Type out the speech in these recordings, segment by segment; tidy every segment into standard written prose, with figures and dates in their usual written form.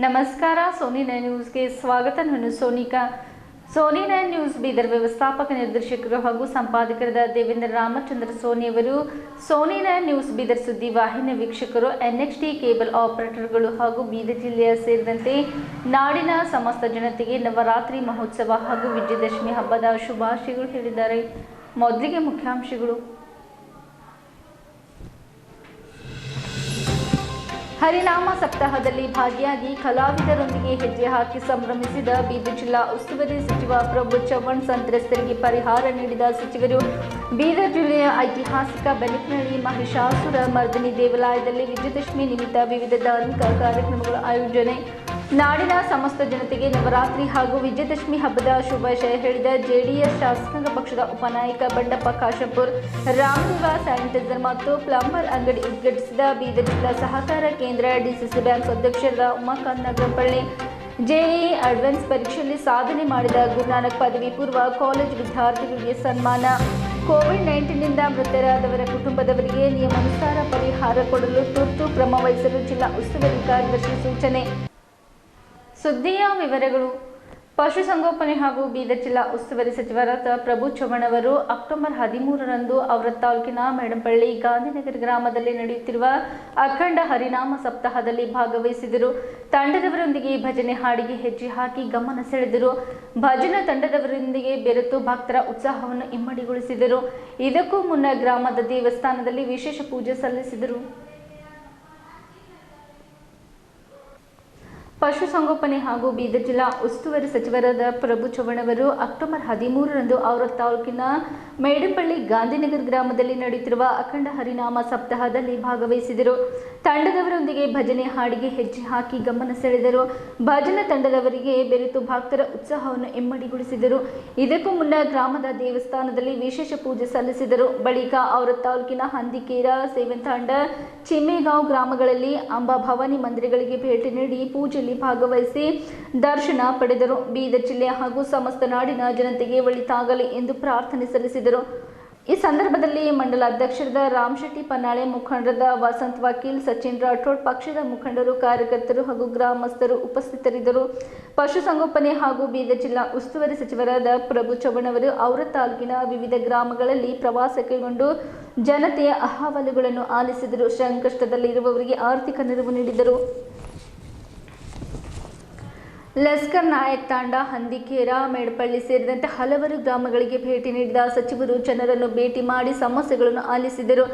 ನಮಸ್ಕಾರ. ಸೋನಿ 9 ನ್ಯೂಸ್ಗೆ ಸ್ವಾಗತ. ನಾನು ಸೋನಿಕಾ. ಸೋನಿ 9 ನ್ಯೂಸ್ ಬೀದರ್ ವ್ಯವಸ್ಥಾಪಕ ನಿರ್ದೇಶಕರು ಹಾಗೂ ಸಂಪಾದಕರಾದ ದೇವೇಂದ್ರ ರಾಮಚಂದ್ರ ಸೋನಿ ಅವರು, ಸೋನಿ 9 ನ್ಯೂಸ್ ಬೀದರ್ ಸುದ್ದಿ ವಾಹಿನಿ ವೀಕ್ಷಕರು, NXT ಕೇಬಲ್ ಆಪರೇಟರ್ಗಳು ಹಾಗೂ ಬೀದರ್ ಜಿಲ್ಲೆಯ ಸೇರಿದಂತೆ ನಾಡಿನ ಸಮಸ್ತ ಜನತೆಗೆ ನವರಾತ್ರಿ ಮಹೋತ್ಸವ ಹಾಗೂ ವಿಜಯದಶಮಿ ಹಬ್ಬದ ಶುಭಾಶಯಗಳು ಹೇಳಿದ್ದಾರೆ. ಮೊದಲಿಗೆ ಮುಖ್ಯಾಂಶಗಳು. ಹರಿನಾಮ ಸಪ್ತಾಹದಲ್ಲಿ ಭಾಗಿಯಾಗಿ ಕಲಾವಿದರೊಂದಿಗೆ ಹೆಜ್ಜೆ ಹಾಕಿ ಸಂಭ್ರಮಿಸಿದ ಬೀದರ್ ಜಿಲ್ಲಾ ಉಸ್ತುವಾರಿ ಸಚಿವ ಪ್ರಭು ಚವ್ಹಾಣ್. ಸಂತ್ರಸ್ತರಿಗೆ ಪರಿಹಾರ ನೀಡಿದ ಸಚಿವರು. ಬೀದರ್ ಜಿಲ್ಲೆಯ ಐತಿಹಾಸಿಕ ಬೆನಕನಹಳ್ಳಿ ಮಹಿಷಾಸುರ ಮರ್ದಿನಿ ದೇವಾಲಯದಲ್ಲಿ ವಿಜಯದಶಮಿ ನಿಮಿತ್ತ ವಿವಿಧ ಧಾರ್ಮಿಕ ಕಾರ್ಯಕ್ರಮಗಳ ಆಯೋಜನೆ. ನಾಡಿನ ಸಮಸ್ತ ಜನತೆಗೆ ನವರಾತ್ರಿ ಹಾಗೂ ವಿಜಯದಶಮಿ ಹಬ್ಬದ ಶುಭಾಶಯ ಹೇಳಿದ JDS ಶಾಸಕಾಂಗ ಪಕ್ಷದ ಉಪನಾಯಕ ಬಂಡಪ್ಪ ಕಾಶಂಪುರ್. ರಾಮದೇವ ಸ್ಯಾನಿಟೈಸರ್ ಮತ್ತು ಪ್ಲಂಬರ್ ಅಂಗಡಿ ಉದ್ಘಾಟಿಸಿದ ಬೀದರ್ ಜಿಲ್ಲಾ ಸಹಕಾರ ಕೇಂದ್ರ. DCC ಬ್ಯಾಂಕ್ ಅಧ್ಯಕ್ಷರಾದ ಉಮಾಕಾಂತ್ ನಗರಪಳ್ಳಿ. JEE ಅಡ್ವಾನ್ಸ್ ಪರೀಕ್ಷೆಯಲ್ಲಿ ಸಾಧನೆ ಮಾಡಿದ ಗುರುನಾನಕ್ ಪದವಿ ಪೂರ್ವ ಕಾಲೇಜು ವಿದ್ಯಾರ್ಥಿಗಳಿಗೆ ಸನ್ಮಾನ. ಕೋವಿಡ್-19ನಿಂದ ಮೃತರಾದವರ ಕುಟುಂಬದವರಿಗೆ ನಿಯಮಾನುಸಾರ ಪರಿಹಾರ ಕೊಡಲು ತುರ್ತು ಕ್ರಮ ವಹಿಸಲು ಜಿಲ್ಲಾ ಉಸ್ತುವಾರಿ ಕಾರ್ಯದರ್ಶಿ ಸೂಚನೆ. ಸುದ್ದಿಯ ವಿವರಗಳು. ಪಶುಸಂಗೋಪನೆ ಹಾಗೂ ಬೀದರ್ ಜಿಲ್ಲಾ ಉಸ್ತುವಾರಿ ಸಚಿವರಾದ ಪ್ರಭು ಚವ್ಹಾಣ್ ಅವರು ಅಕ್ಟೋಬರ್ 13ರಂದು ಔರಾದ್ ತಾಲೂಕಿನ ಮೇಡಂಪಳ್ಳಿ ಗಾಂಧಿನಗರ ಗ್ರಾಮದಲ್ಲಿ ನಡೆಯುತ್ತಿರುವ ಅಖಂಡ ಹರಿನಾಮ ಸಪ್ತಾಹದಲ್ಲಿ ಭಾಗವಹಿಸಿದರು. ತಂಡದವರೊಂದಿಗೆ ಭಜನೆ ಹಾಡಿಗೆ ಹೆಜ್ಜೆ ಹಾಕಿ ಗಮನ ಸೆಳೆದರು. ಭಜನಾ ತಂಡದವರೊಂದಿಗೆ ಬೆರೆತು ಭಕ್ತರ ಉತ್ಸಾಹವನ್ನು ಇಮ್ಮಡಿಗೊಳಿಸಿದರು. ಇದಕ್ಕೂ ಮುನ್ನ ಗ್ರಾಮದ ದೇವಸ್ಥಾನದಲ್ಲಿ ವಿಶೇಷ ಪೂಜೆ ಸಲ್ಲಿಸಿದರು. ಪಶುಸಂಗೋಪನೆ ಹಾಗೂ ಬೀದರ್ ಜಿಲ್ಲಾ ಉಸ್ತುವಾರಿ ಸಚಿವರಾದ ಪ್ರಭು ಚವ್ಹಾಣ್ ಅವರು ಅಕ್ಟೋಬರ್ 13ರಂದು ಔರಾದ್ ತಾಲೂಕಿನ ಮೇಡಂಪಳ್ಳಿ ಗಾಂಧಿನಗರ ಗ್ರಾಮದಲ್ಲಿ ನಡೆಯುತ್ತಿರುವ ಅಖಂಡ ಹರಿನಾಮ ಸಪ್ತಾಹದಲ್ಲಿ ಭಾಗವಹಿಸಿದರು. ತಂಡದವರೊಂದಿಗೆ ಭಜನೆ ಹಾಡಿಗೆ ಹೆಜ್ಜೆ ಹಾಕಿ ಗಮನ ಸೆಳೆದರು. ಭಜನಾ ತಂಡದವರಿಗೆ ಬೆರೆತು ಭಕ್ತರ ಉತ್ಸಾಹವನ್ನು ಇಮ್ಮಡಿಗೊಳಿಸಿದರು. ಇದಕ್ಕೂ ಮುನ್ನ ಗ್ರಾಮದ ದೇವಸ್ಥಾನದಲ್ಲಿ ವಿಶೇಷ ಪೂಜೆ ಸಲ್ಲಿಸಿದರು. ಬಳಿಕ ಔರಾದ್ ತಾಲೂಕಿನ ಹಂದಿಕೇರ, ಸೇವಂತಾಂಡ, ಚಿಮ್ಮೇಗಾಂವ್ ಗ್ರಾಮಗಳಲ್ಲಿ ಅಂಬಾಭವಾನಿ ಮಂದಿರಗಳಿಗೆ ಭೇಟಿ ನೀಡಿ ಪೂಜೆಯಲ್ಲಿ ಭಾಗವಹಿಸಿ ದರ್ಶನ ಪಡೆದರು. ಬೀದರ್ ಜಿಲ್ಲೆ ಹಾಗೂ ಸಮಸ್ತ ನಾಡಿನ ಜನತೆಗೆ ಒಳಿತಾಗಲಿ ಎಂದು ಪ್ರಾರ್ಥನೆ ಸಲ್ಲಿಸಿದರು. ಈ ಸಂದರ್ಭದಲ್ಲಿ ಮಂಡಲ ಅಧ್ಯಕ್ಷರಾದ ರಾಮ್ ಶೆಟ್ಟಿ ಪನ್ನಾಳೆ, ಮುಖಂಡರಾದ ವಸಂತ್ ವಕೀಲ್, ಸಚಿನ್ ರಾಠೋಡ್, ಪಕ್ಷದ ಮುಖಂಡರು, ಕಾರ್ಯಕರ್ತರು ಹಾಗೂ ಗ್ರಾಮಸ್ಥರು ಉಪಸ್ಥಿತರಿದ್ದರು. ಪಶುಸಂಗೋಪನೆ ಹಾಗೂ ಬೀದರ್ ಜಿಲ್ಲಾ ಉಸ್ತುವಾರಿ ಸಚಿವರಾದ ಪ್ರಭು ಚವ್ಹಾಣ್ ಅವರು ಔರಾದ್ ತಾಲೂಕಿನ ವಿವಿಧ ಗ್ರಾಮಗಳಲ್ಲಿ ಪ್ರವಾಸ ಕೈಗೊಂಡು ಜನತೆಯ ಅಹವಾಲುಗಳನ್ನು ಆಲಿಸಿದರು. ಸಂಕಷ್ಟದಲ್ಲಿರುವವರಿಗೆ ಆರ್ಥಿಕ ನೆರವು ನೀಡಿದರು. ಲಸ್ಕರ್ ನಾಯಕ್ ತಾಂಡ, ಹಂದಿಕೇರ, ಮೇಡಪಳ್ಳಿ ಸೇರಿದಂತೆ ಹಲವಾರು ಗ್ರಾಮಗಳಿಗೆ ಭೇಟಿ ನೀಡಿದ ಸಚಿವರು ಜನರನ್ನು ಭೇಟಿ ಮಾಡಿ ಸಮಸ್ಯೆಗಳನ್ನು ಆಲಿಸಿದರು.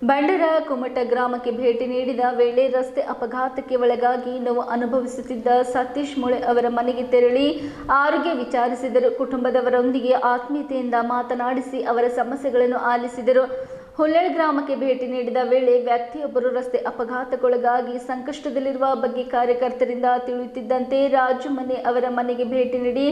ಬಂಡರ ಕುಮಟ ಗ್ರಾಮಕ್ಕೆ ಭೇಟಿ ನೀಡಿದ ವೇಳೆ ರಸ್ತೆ ಅಪಘಾತಕ್ಕೆ ಒಳಗಾಗಿ ನೋವು ಅನುಭವಿಸುತ್ತಿದ್ದ ಸತೀಶ್ ಮುಳೆ ಅವರ ಮನೆಗೆ ತೆರಳಿ ಆರೋಗ್ಯ ವಿಚಾರಿಸಿದರು. ಕುಟುಂಬದವರೊಂದಿಗೆ ಆತ್ಮೀಯತೆಯಿಂದ ಮಾತನಾಡಿಸಿ ಅವರ ಸಮಸ್ಯೆಗಳನ್ನು ಆಲಿಸಿದರು. ಹುಲ್ಲೇಳ್ ಗ್ರಾಮಕ್ಕೆ ಭೇಟಿ ನೀಡಿದ ವೇಳೆ ವ್ಯಕ್ತಿಯೊಬ್ಬರು ರಸ್ತೆ ಅಪಘಾತಕ್ಕೊಳಗಾಗಿ ಸಂಕಷ್ಟದಲ್ಲಿರುವ ಬಗ್ಗೆ ಕಾರ್ಯಕರ್ತರಿಂದ ತಿಳಿಯುತ್ತಿದ್ದಂತೆ ರಾಜು ಮನೆ ಅವರ ಮನೆಗೆ ಭೇಟಿ ನೀಡಿ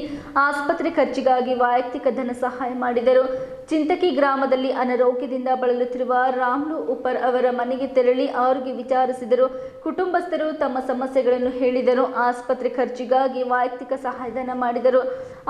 ಆಸ್ಪತ್ರೆ ಖರ್ಚಿಗಾಗಿ ವೈಯಕ್ತಿಕ ಧನ ಸಹಾಯ ಮಾಡಿದರು. ಚಿಂತಕಿ ಗ್ರಾಮದಲ್ಲಿ ಅನಾರೋಗ್ಯದಿಂದ ಬಳಲುತ್ತಿರುವ ರಾಮ್ಲು ಉಪರ್ ಅವರ ಮನೆಗೆ ತೆರಳಿ ಆರೋಗ್ಯ ವಿಚಾರಿಸಿದರು. ಕುಟುಂಬಸ್ಥರು ತಮ್ಮ ಸಮಸ್ಯೆಗಳನ್ನು ಹೇಳಿದರು. ಆಸ್ಪತ್ರೆ ಖರ್ಚಿಗಾಗಿ ವೈಯಕ್ತಿಕ ಸಹಾಯಧನ ಮಾಡಿದರು.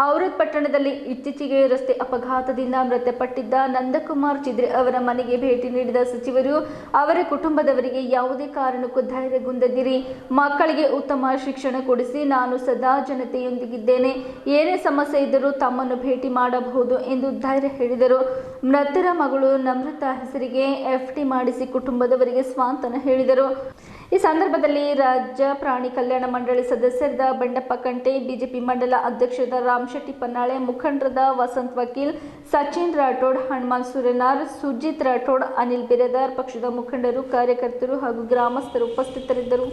ಔರಾದ್ ಪಟ್ಟಣದಲ್ಲಿ ಇತ್ತೀಚೆಗೆ ರಸ್ತೆ ಅಪಘಾತದಿಂದ ಮೃತಪಟ್ಟಿದ್ದ ನಂದಕುಮಾರ್ ಚಿದ್ರೆ ಅವರ ಮನೆಗೆ ಭೇಟಿ ನೀಡಿದ ಸಚಿವರು ಅವರ ಕುಟುಂಬದವರಿಗೆ ಯಾವುದೇ ಕಾರಣಕ್ಕೂ ಧೈರ್ಯಗುಂದದಿರಿ, ಮಕ್ಕಳಿಗೆ ಉತ್ತಮ ಶಿಕ್ಷಣ ಕೊಡಿಸಿ, ನಾನು ಸದಾ ಜನತೆಯೊಂದಿಗಿದ್ದೇನೆ, ಏನೇ ಸಮಸ್ಯೆ ಇದ್ದರೂ ತಮ್ಮನ್ನು ಭೇಟಿ ಮಾಡಬಹುದು ಎಂದು ಧೈರ್ಯ ಹೇಳಿದರು. ಮೃತರ ಮಗಳು ನಮ್ರತಾ ಹೆಸರಿಗೆ FT ಮಾಡಿಸಿ ಕುಟುಂಬದವರಿಗೆ ಸ್ವಾಂತನ ಹೇಳಿದರು. ಈ ಸಂದರ್ಭದಲ್ಲಿ ರಾಜ್ಯ ಪ್ರಾಣಿ ಕಲ್ಯಾಣ ಮಂಡಳಿ ಸದಸ್ಯರಾದ ಬಂಡಪ್ಪ ಕಂಟೆ, ಬಿಜೆಪಿ ಮಂಡಲ ಅಧ್ಯಕ್ಷರಾದ ರಾಮ್ ಶೆಟ್ಟಿ ಪನ್ನಾಳೆ, ಮುಖಂಡರಾದ ವಸಂತ್ ವಕೀಲ್, ಸಚಿನ್ ರಾಠೋಡ್, ಹನುಮಾನ್ ಸುರೇನಾರ್, ಸುಜಿತ್ ರಾಠೋಡ್, ಅನಿಲ್ ಬಿರದಾರ್, ಪಕ್ಷದ ಮುಖಂಡರು, ಕಾರ್ಯಕರ್ತರು ಹಾಗೂ ಗ್ರಾಮಸ್ಥರು ಉಪಸ್ಥಿತರಿದ್ದರು.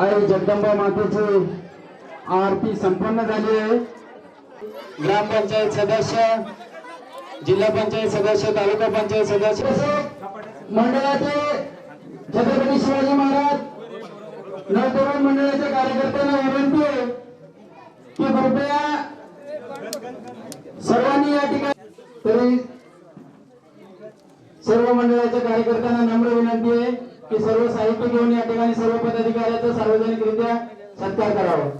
आई जगदंबा मातेची आरती संपन्न झाली आहे. ग्रामपंचायत सदस्य, जिल्हा पंचायत सदस्य, तालुका पंचायत सदस्य, मंडळाचे छत्रपती शिवाजी महाराज नवतरुण मंडळाच्या कार्यकर्त्यांना विनंती आहे की कृपया सर्वांनी या ठिकाणी सर्व मंडळाच्या कार्यकर्त्यांना नम्र विनंती आहे की सर्व साहित्य घेऊन या ठिकाणी सर्व पदाधिकाऱ्यांचा सार्वजनिकरित्या सत्कार करावा.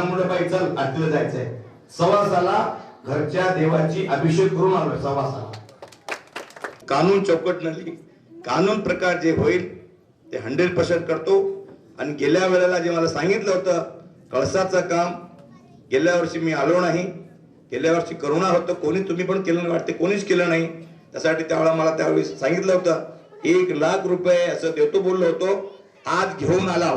मुळे चल आरतीला जायचंय. सवासाला घरच्या देवाची अभिषेक करून आलोय. सवासाला कानून चौकट नली कानून प्रकार जे होईल ते 100% करतो. आणि गेल्या वेळेला जे मला सांगितलं होतं कळसाचं काम, गेल्या वर्षी मी आलो नाही. गेल्या वर्षी करोना होतं, कोणी तुम्ही पण केलं नाही वाटते, कोणीच केलं नाही. त्यासाठी त्यावेळेला मला त्यावेळी सांगितलं होतं 1 लाख रुपये असं देतो बोललो होतो. आज घेऊन आला.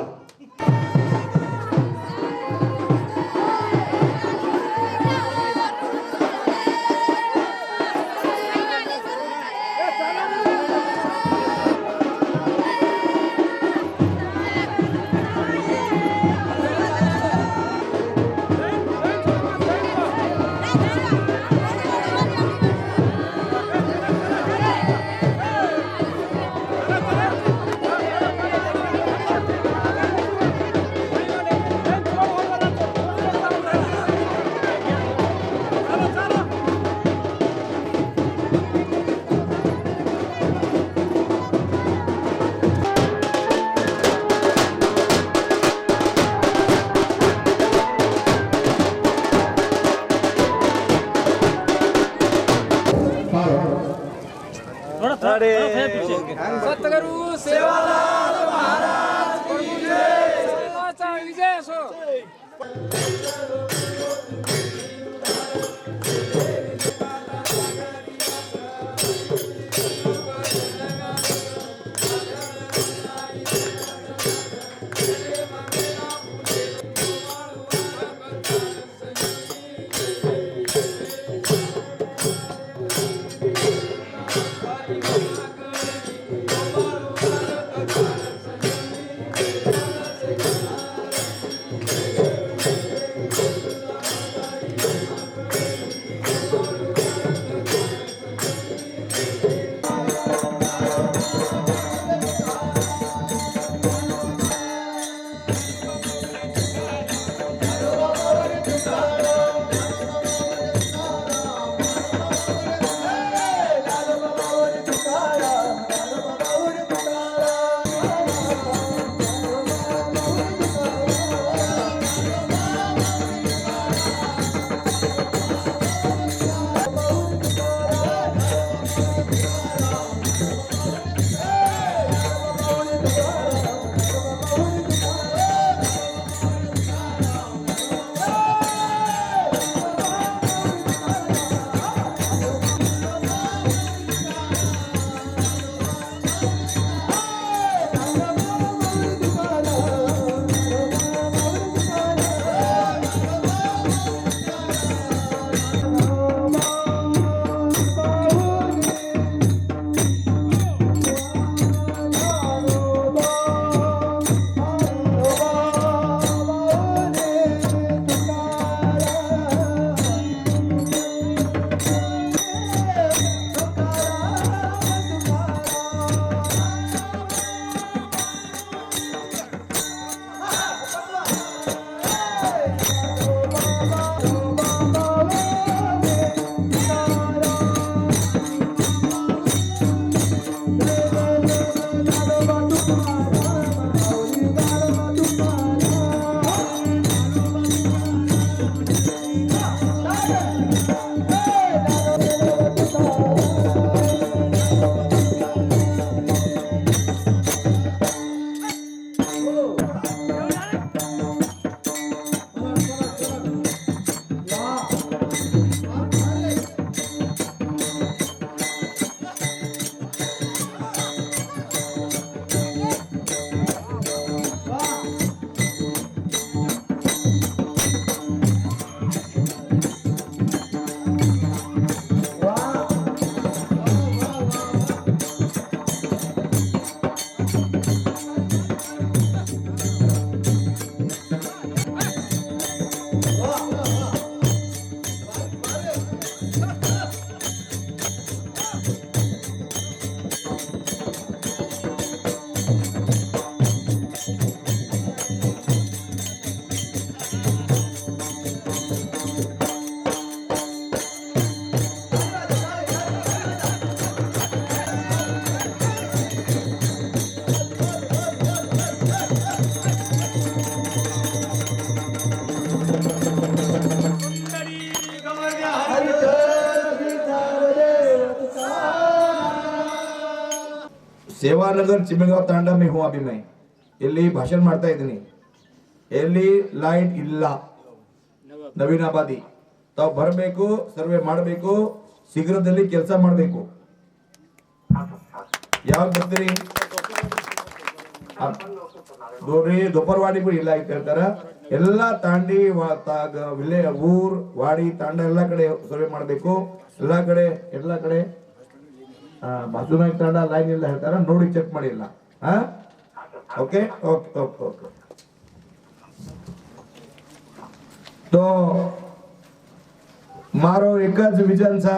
सतगुरु सेवालाल महाराज की जय. सेवाचा विजय असो. सेवानगर चिमेगाव तांडा में हूँ अभी मैं ಇಲ್ಲಿ ಭಾಷಣ ಮಾಡ್ತಾ ಇದ್ದೀನಿ ಎಲ್ಲಿ ಲೈಟ್ ಇಲ್ಲ ನವೀನಾಬಾದಿ ತಾವು ಬರಬೇಕು ಸರ್ವೆ ಮಾಡಬೇಕು ಶೀಘ್ರದಲ್ಲಿ ಕೆಲಸ ಮಾಡಬೇಕು ಯಾವಾಗ ಬರ್ತೀರಿ ನೋಡ್ರಿ ದೊಪರ್ವಾಡಿ ಕೂಡ ಇಲ್ಲ ಹೇಳ್ತಾರ ಎಲ್ಲಾ ತಾಂಡಿ ಊರ್ ವಾಡಿ ತಾಂಡ ಎಲ್ಲಾ ಕಡೆ ಸರ್ವೆ ಮಾಡಬೇಕು ಎಲ್ಲಾ ಕಡೆ ಬಾಜುನಾಯಕ್ ತಾಂಡ ಲೈನ್ ಇಲ್ಲ ಹೇಳ್ತಾರ ನೋಡಿ ಚೆಕ್ ಮಾಡಿಲ್ಲ ओके ओके ओके ओके तो मारो एकच विजन सा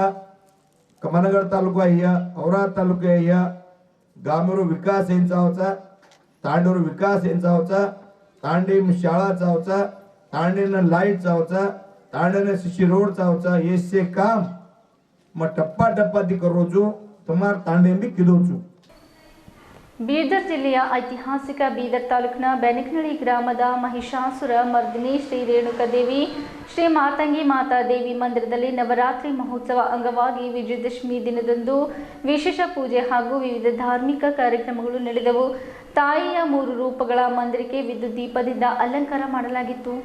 कमनगड तालुका अय्या औरा तालुका अय्या गामरो विकास यांचा होता तांडूर विकास यांचा होता तांडी शाळाचा होता तांडीनं लाईटचा होता तांडीनं शिशी रोडचा होता ये काम मग टप्पा टप्पा ती करोजू तुम्हार तांडे भी किदोचू ಬೀದರ್ ಜಿಲ್ಲೆಯ ಐತಿಹಾಸಿಕ ಬೀದರ್ ತಾಲೂಕಿನ ಬೆನಕನಹಳ್ಳಿ ಗ್ರಾಮದ ಮಹಿಷಾಸುರ ಮರ್ದಿನಿ ಶ್ರೀ ರೇಣುಕಾದೇವಿ ಶ್ರೀ ಮಾತಂಗಿ ಮಾತಾದೇವಿ ಮಂದಿರದಲ್ಲಿ ನವರಾತ್ರಿ ಮಹೋತ್ಸವ ಅಂಗವಾಗಿ ವಿಜಯದಶಮಿ ದಿನದಂದು ವಿಶೇಷ ಪೂಜೆ ಹಾಗೂ ವಿವಿಧ ಧಾರ್ಮಿಕ ಕಾರ್ಯಕ್ರಮಗಳು ನಡೆದವು. ತಾಯಿಯ 3 ರೂಪಗಳ ಮಂದಿರಕ್ಕೆ ವಿದ್ಯುತ್ ದೀಪದಿಂದ ಅಲಂಕಾರ ಮಾಡಲಾಗಿತ್ತು.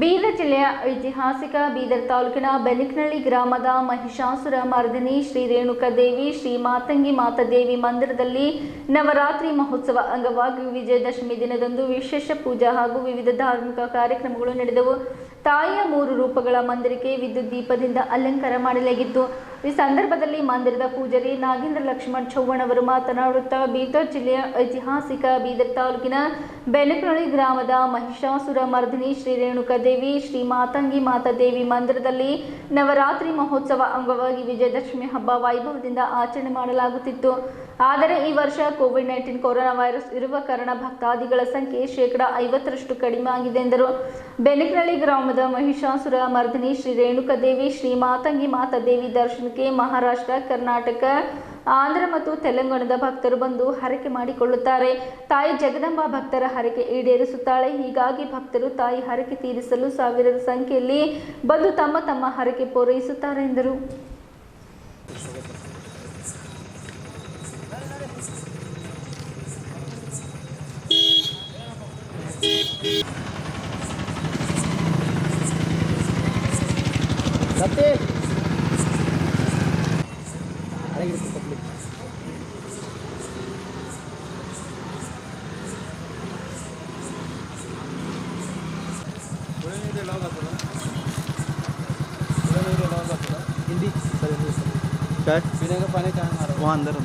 ಬೀದರ್ ಜಿಲ್ಲೆಯ ಐತಿಹಾಸಿಕ ಬೀದರ್ ತಾಲೂಕಿನ ಬೆನಕನಹಳ್ಳಿ ಗ್ರಾಮದ ಮಹಿಷಾಸುರ ಮರ್ದಿನಿ ಶ್ರೀ ರೇಣುಕಾದೇವಿ ಶ್ರೀ ಮಾತಂಗಿ ಮಾತಾದೇವಿ ಮಂದಿರದಲ್ಲಿ ನವರಾತ್ರಿ ಮಹೋತ್ಸವ ಅಂಗವಾಗಿ ವಿಜಯದಶಮಿ ದಿನದಂದು ವಿಶೇಷ ಪೂಜಾ ಹಾಗೂ ವಿವಿಧ ಧಾರ್ಮಿಕ ಕಾರ್ಯಕ್ರಮಗಳು ನಡೆದವು. ತಾಯಿಯ 3 ರೂಪಗಳ ಮಂದಿರಕ್ಕೆ ವಿದ್ಯುತ್ ದೀಪದಿಂದ ಅಲಂಕಾರ ಮಾಡಲಾಗಿತ್ತು. ಈ ಸಂದರ್ಭದಲ್ಲಿ ಮಂದಿರದ ಪೂಜಾರಿ ನಾಗೇಂದ್ರ ಲಕ್ಷ್ಮಣ್ ಚೌಹಾಣ್ ಅವರು ಮಾತನಾಡುತ್ತಾ ಬೀದರ್ ಜಿಲ್ಲೆಯ ಐತಿಹಾಸಿಕ ಬೀದರ್ ತಾಲೂಕಿನ ಬೆನಕನಹಳ್ಳಿ ಗ್ರಾಮದ ಮಹಿಷಾಸುರ ಮರ್ದಿನಿ ಶ್ರೀ ರೇಣುಕಾದೇವಿ ಶ್ರೀ ಮಾತಂಗಿ ಮಾತಾದೇವಿ ಮಂದಿರದಲ್ಲಿ ನವರಾತ್ರಿ ಮಹೋತ್ಸವ ಅಂಗವಾಗಿ ವಿಜಯದಶಮಿ ಹಬ್ಬ ವೈಭವದಿಂದ ಆಚರಣೆ ಮಾಡಲಾಗುತ್ತಿತ್ತು. ಆದರೆ ಈ ವರ್ಷ ಕೋವಿಡ್-19 ಕೊರೋನಾ ವೈರಸ್ ಇರುವ ಕಾರಣ ಭಕ್ತಾದಿಗಳ ಸಂಖ್ಯೆ 50% ಕಡಿಮೆ ಆಗಿದೆ ಎಂದರು. ಬೆನಕನಹಳ್ಳಿ ಗ್ರಾಮದ ಮಹಿಷಾಸುರ ಮರ್ದಿನಿ ಶ್ರೀ ರೇಣುಕಾದೇವಿ ಶ್ರೀ ಮಾತಂಗಿ ಮಾತಾದೇವಿ ದರ್ಶನಕ್ಕೆ ಮಹಾರಾಷ್ಟ್ರ, ಕರ್ನಾಟಕ, ಆಂಧ್ರ ಮತ್ತು ತೆಲಂಗಾಣದ ಭಕ್ತರು ಬಂದು ಹರಕೆ ಮಾಡಿಕೊಳ್ಳುತ್ತಾರೆ. ತಾಯಿ ಜಗದಂಬಾ ಭಕ್ತರ ಹರಕೆ ಈಡೇರಿಸುತ್ತಾಳೆ. ಹೀಗಾಗಿ ಭಕ್ತರು ತಾಯಿ ಹರಕೆ ತೀರಿಸಲು ಸಾವಿರಾರು ಸಂಖ್ಯೆಯಲ್ಲಿ ಬಂದು ತಮ್ಮ ತಮ್ಮ ಹರಕೆ ಪೂರೈಸುತ್ತಾರೆ ಎಂದರು. पीने का पानी कहाँ मारा वहाँ अंदर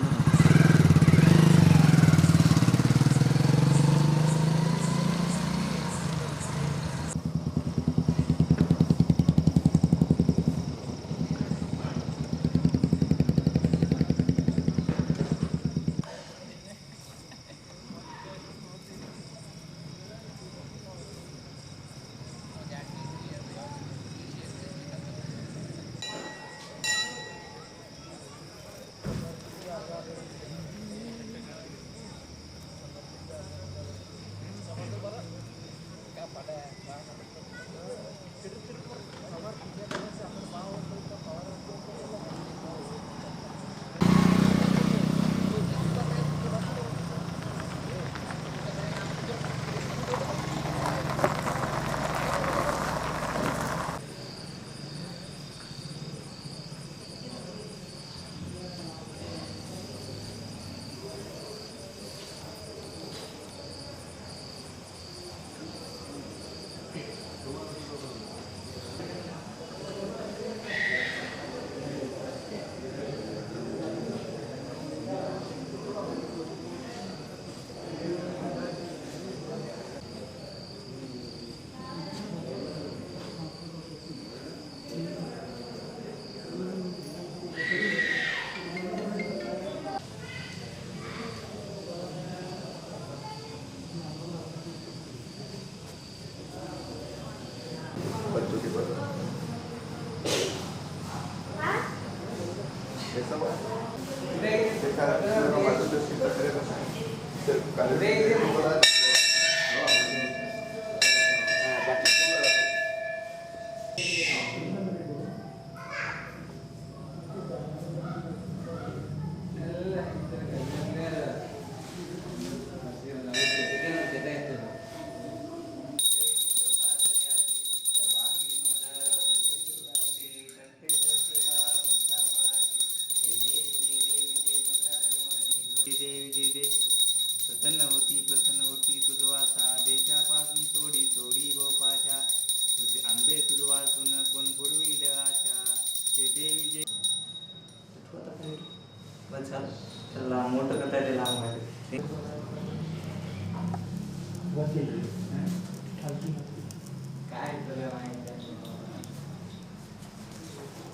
चला मोठं करता येते लहान माहिती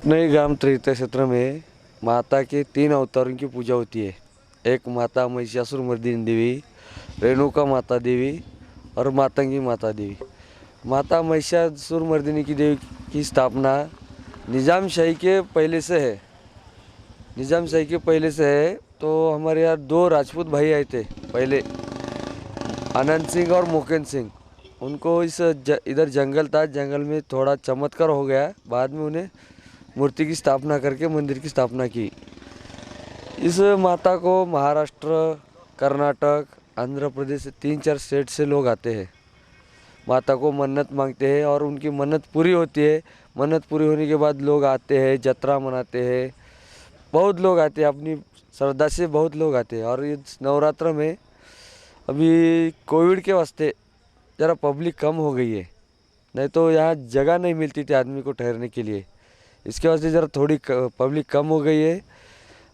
नई ग्राम त्रिता क्षेत्र में माता के 3 अवतारों की पूजा होती है। एक माता महिषासुर मर्दिनी देवी, रेणुका माता देवी और मातंगी माता देवी। माता महिषासुर मर्दिनी की देवी की स्थापना निजाम शाही के पहले से है। निजाम शाही के पहले से है तो हमारे यहाँ 2 राजपूत भाई आए थे पहले, आनंद सिंह और मोकेन सिंह। उनको इधर जंगल था, जंगल में थोड़ा चमत्कार हो गया, बाद में उन्हें मूर्ति की स्थापना करके मंदिर की स्थापना की। इस माता को महाराष्ट्र, कर्नाटक, आंध्र प्रदेश से 3-4 स्टेट से लोग आते हैं। माता को मन्नत मांगते हैं और उनकी मन्नत पूरी होती है। मन्नत पूरी होने के बाद लोग आते हैं, जत्रा मनाते हैं, बहुत लोग आते हैं, अपनी श्रद्धा से बहुत लोग आते हैं। और इस नवरात्र में अभी कोविड के वास्ते ज़रा पब्लिक कम हो गई है, नहीं तो यहाँ जगह नहीं मिलती थी आदमी को ठहरने के लिए। इसके वास्ते ज़रा थोड़ी पब्लिक कम हो गई है।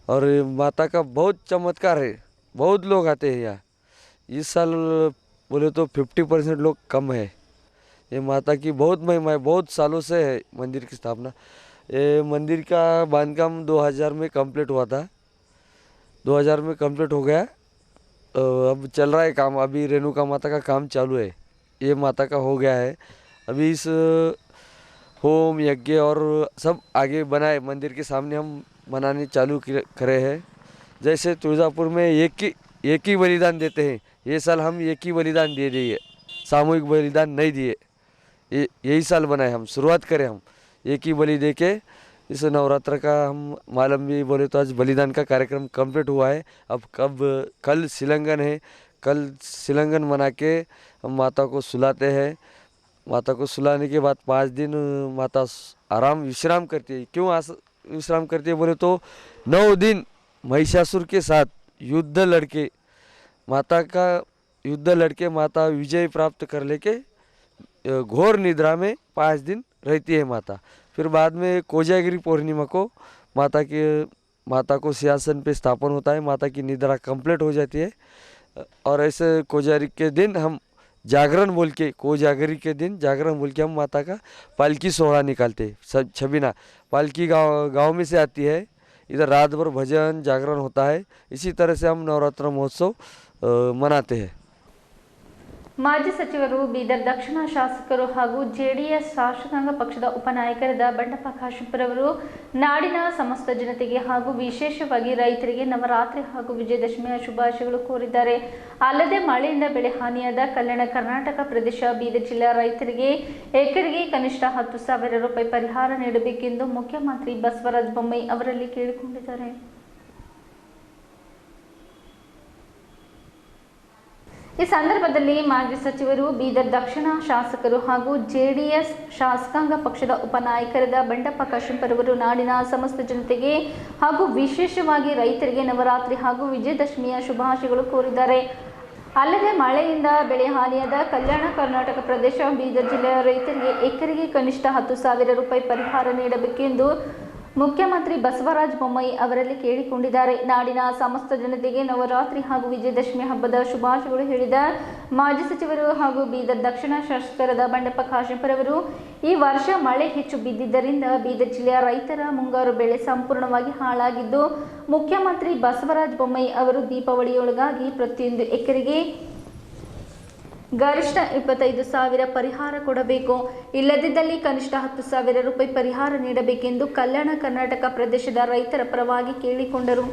और माता का बहुत चमत्कार है, बहुत लोग आते हैं यहाँ। इस साल बोले तो 50% लोग कम है। ये माता की बहुत महिमा है, बहुत सालों से है मंदिर की स्थापना। ये मंदिर का बांधकाम 2000 में कंप्लीट हुआ था, 2000 में कंप्लीट हो गया। अब चल रहा है काम, अभी रेणुका माता का काम चालू है। ये माता का हो गया है। अभी इस होम यज्ञ और सब आगे बनाए, मंदिर के सामने हम बनाने चालू करे हैं। जैसे तुळजापुर में एक ही बलिदान देते हैं, ये साल हम एक ही बलिदान दे दिए, सामूहिक बलिदान नहीं दिए। यही साल बनाए, हम शुरुआत करें, हम एक ही बलि दे के इस नवरात्र का हम मालूम भी बोले तो आज बलिदान का कार्यक्रम कंप्लीट हुआ है। अब कल शिलंगन है, कल शिलंगन मना के हम माता को सुलाते हैं। माता को सुलाने के बाद 5 दिन माता विश्राम करती है। क्यों विश्राम करती है बोले तो 9 दिन महिषासुर के साथ युद्ध लड़के माता विजय प्राप्त कर लेके घोर निद्रा में 5 दिन रहती है माता। फिर बाद में कोजागिरी पूर्णिमा को माता को सिंहासन पे स्थापन होता है, माता की निद्रा कंप्लीट हो जाती है। और ऐसे कोजागिरी के दिन हम जागरण बोल के, कोजागरी के दिन जागरण बोल के हम माता का पालकी सोहरा निकालते हैं। सब छबीना पालकी गांव में से आती है, इधर रात भर भजन जागरण होता है। इसी तरह से हम नवरात्र महोत्सव मनाते हैं। ಮಾಜಿ ಸಚಿವರು ಬೀದರ್ ದಕ್ಷಿಣ ಶಾಸಕರು ಹಾಗೂ ಜೆಡಿಎಸ್ ಶಾಸಕಾಂಗ ಪಕ್ಷದ ಉಪನಾಯಕರಾದ ಬಂಡೆಪ್ಪ ಕಾಶೆಂಪುರವರು ನಾಡಿನ ಸಮಸ್ತ ಜನತೆಗೆ ಹಾಗೂ ವಿಶೇಷವಾಗಿ ರೈತರಿಗೆ ನವರಾತ್ರಿ ಹಾಗೂ ವಿಜಯದಶಮಿಯ ಶುಭಾಶಯಗಳು ಕೋರಿದ್ದಾರೆ. ಅಲ್ಲದೆ ಮಳೆಯಿಂದ ಬೆಳೆ ಹಾನಿಯಾದ ಕಲ್ಯಾಣ ಕರ್ನಾಟಕ ಪ್ರದೇಶ ಬೀದರ್ ಜಿಲ್ಲೆಯ ರೈತರಿಗೆ ಎಕರೆಗೆ ಕನಿಷ್ಠ 10,000 ರೂಪಾಯಿ ಪರಿಹಾರ ನೀಡಬೇಕೆಂದು ಮುಖ್ಯಮಂತ್ರಿ ಬಸವರಾಜ ಬೊಮ್ಮಾಯಿ ಅವರಲ್ಲಿ ಕೇಳಿಕೊಂಡಿದ್ದಾರೆ. ಈ ಸಂದರ್ಭದಲ್ಲಿ ಮಾಜಿ ಸಚಿವರು ಬೀದರ್ ದಕ್ಷಿಣ ಶಾಸಕರು ಹಾಗೂ ಜೆಡಿಎಸ್ ಶಾಸಕಾಂಗ ಪಕ್ಷದ ಉಪನಾಯಕರಾದ ಬಂಡೆಪ್ಪ ಕಾಶೆಂಪುರವರು ನಾಡಿನ ಸಮಸ್ತ ಜನತೆಗೆ ಹಾಗೂ ವಿಶೇಷವಾಗಿ ರೈತರಿಗೆ ನವರಾತ್ರಿ ಹಾಗೂ ವಿಜಯದಶಮಿಯ ಶುಭಾಶಯಗಳು ಕೋರಿದ್ದಾರೆ. ಅಲ್ಲದೆ ಮಳೆಯಿಂದ ಬೆಳೆ ಹಾನಿಯಾದ ಕಲ್ಯಾಣ ಕರ್ನಾಟಕ ಪ್ರದೇಶ ಬೀದರ್ ಜಿಲ್ಲೆಯ ರೈತರಿಗೆ ಎಕರೆಗೆ ಕನಿಷ್ಠ 10,000 ರೂಪಾಯಿ ಪರಿಹಾರ ನೀಡಬೇಕೆಂದು ಮುಖ್ಯಮಂತ್ರಿ ಬಸವರಾಜ ಬೊಮ್ಮಾಯಿ ಅವರಲ್ಲಿ ಕೇಳಿಕೊಂಡಿದ್ದಾರೆ. ನಾಡಿನ ಸಮಸ್ತ ಜನತೆಗೆ ನವರಾತ್ರಿ ಹಾಗೂ ವಿಜಯದಶಮಿ ಹಬ್ಬದ ಶುಭಾಶಯಗಳು ಹೇಳಿದ ಮಾಜಿ ಸಚಿವರು ಹಾಗೂ ಬೀದರ್ ದಕ್ಷಿಣ ಶಾಸಕರಾದ ಬಂಡೆಪ್ಪ ಕಾಶೆಂಪುರವರು ಈ ವರ್ಷ ಮಳೆ ಹೆಚ್ಚು ಬಿದ್ದಿದ್ದರಿಂದ ಬೀದರ್ ಜಿಲ್ಲೆಯ ರೈತರ ಮುಂಗಾರು ಬೆಳೆ ಸಂಪೂರ್ಣವಾಗಿ ಹಾಳಾಗಿದ್ದು ಮುಖ್ಯಮಂತ್ರಿ ಬಸವರಾಜ ಬೊಮ್ಮಾಯಿ ಅವರು ದೀಪಾವಳಿಯೊಳಗಾಗಿ ಪ್ರತಿಯೊಂದು ಎಕರೆಗೆ ಗರಿಷ್ಠ 25,000 ಪರಿಹಾರ ಕೊಡಬೇಕು, ಇಲ್ಲದಿದ್ದಲ್ಲಿ ಕನಿಷ್ಠ 10,000 ರೂಪಾಯಿ ಪರಿಹಾರ ನೀಡಬೇಕೆಂದು ಕಲ್ಯಾಣ ಕರ್ನಾಟಕ ಪ್ರದೇಶದ ರೈತರ ಪರವಾಗಿ ಕೇಳಿಕೊಂಡರು.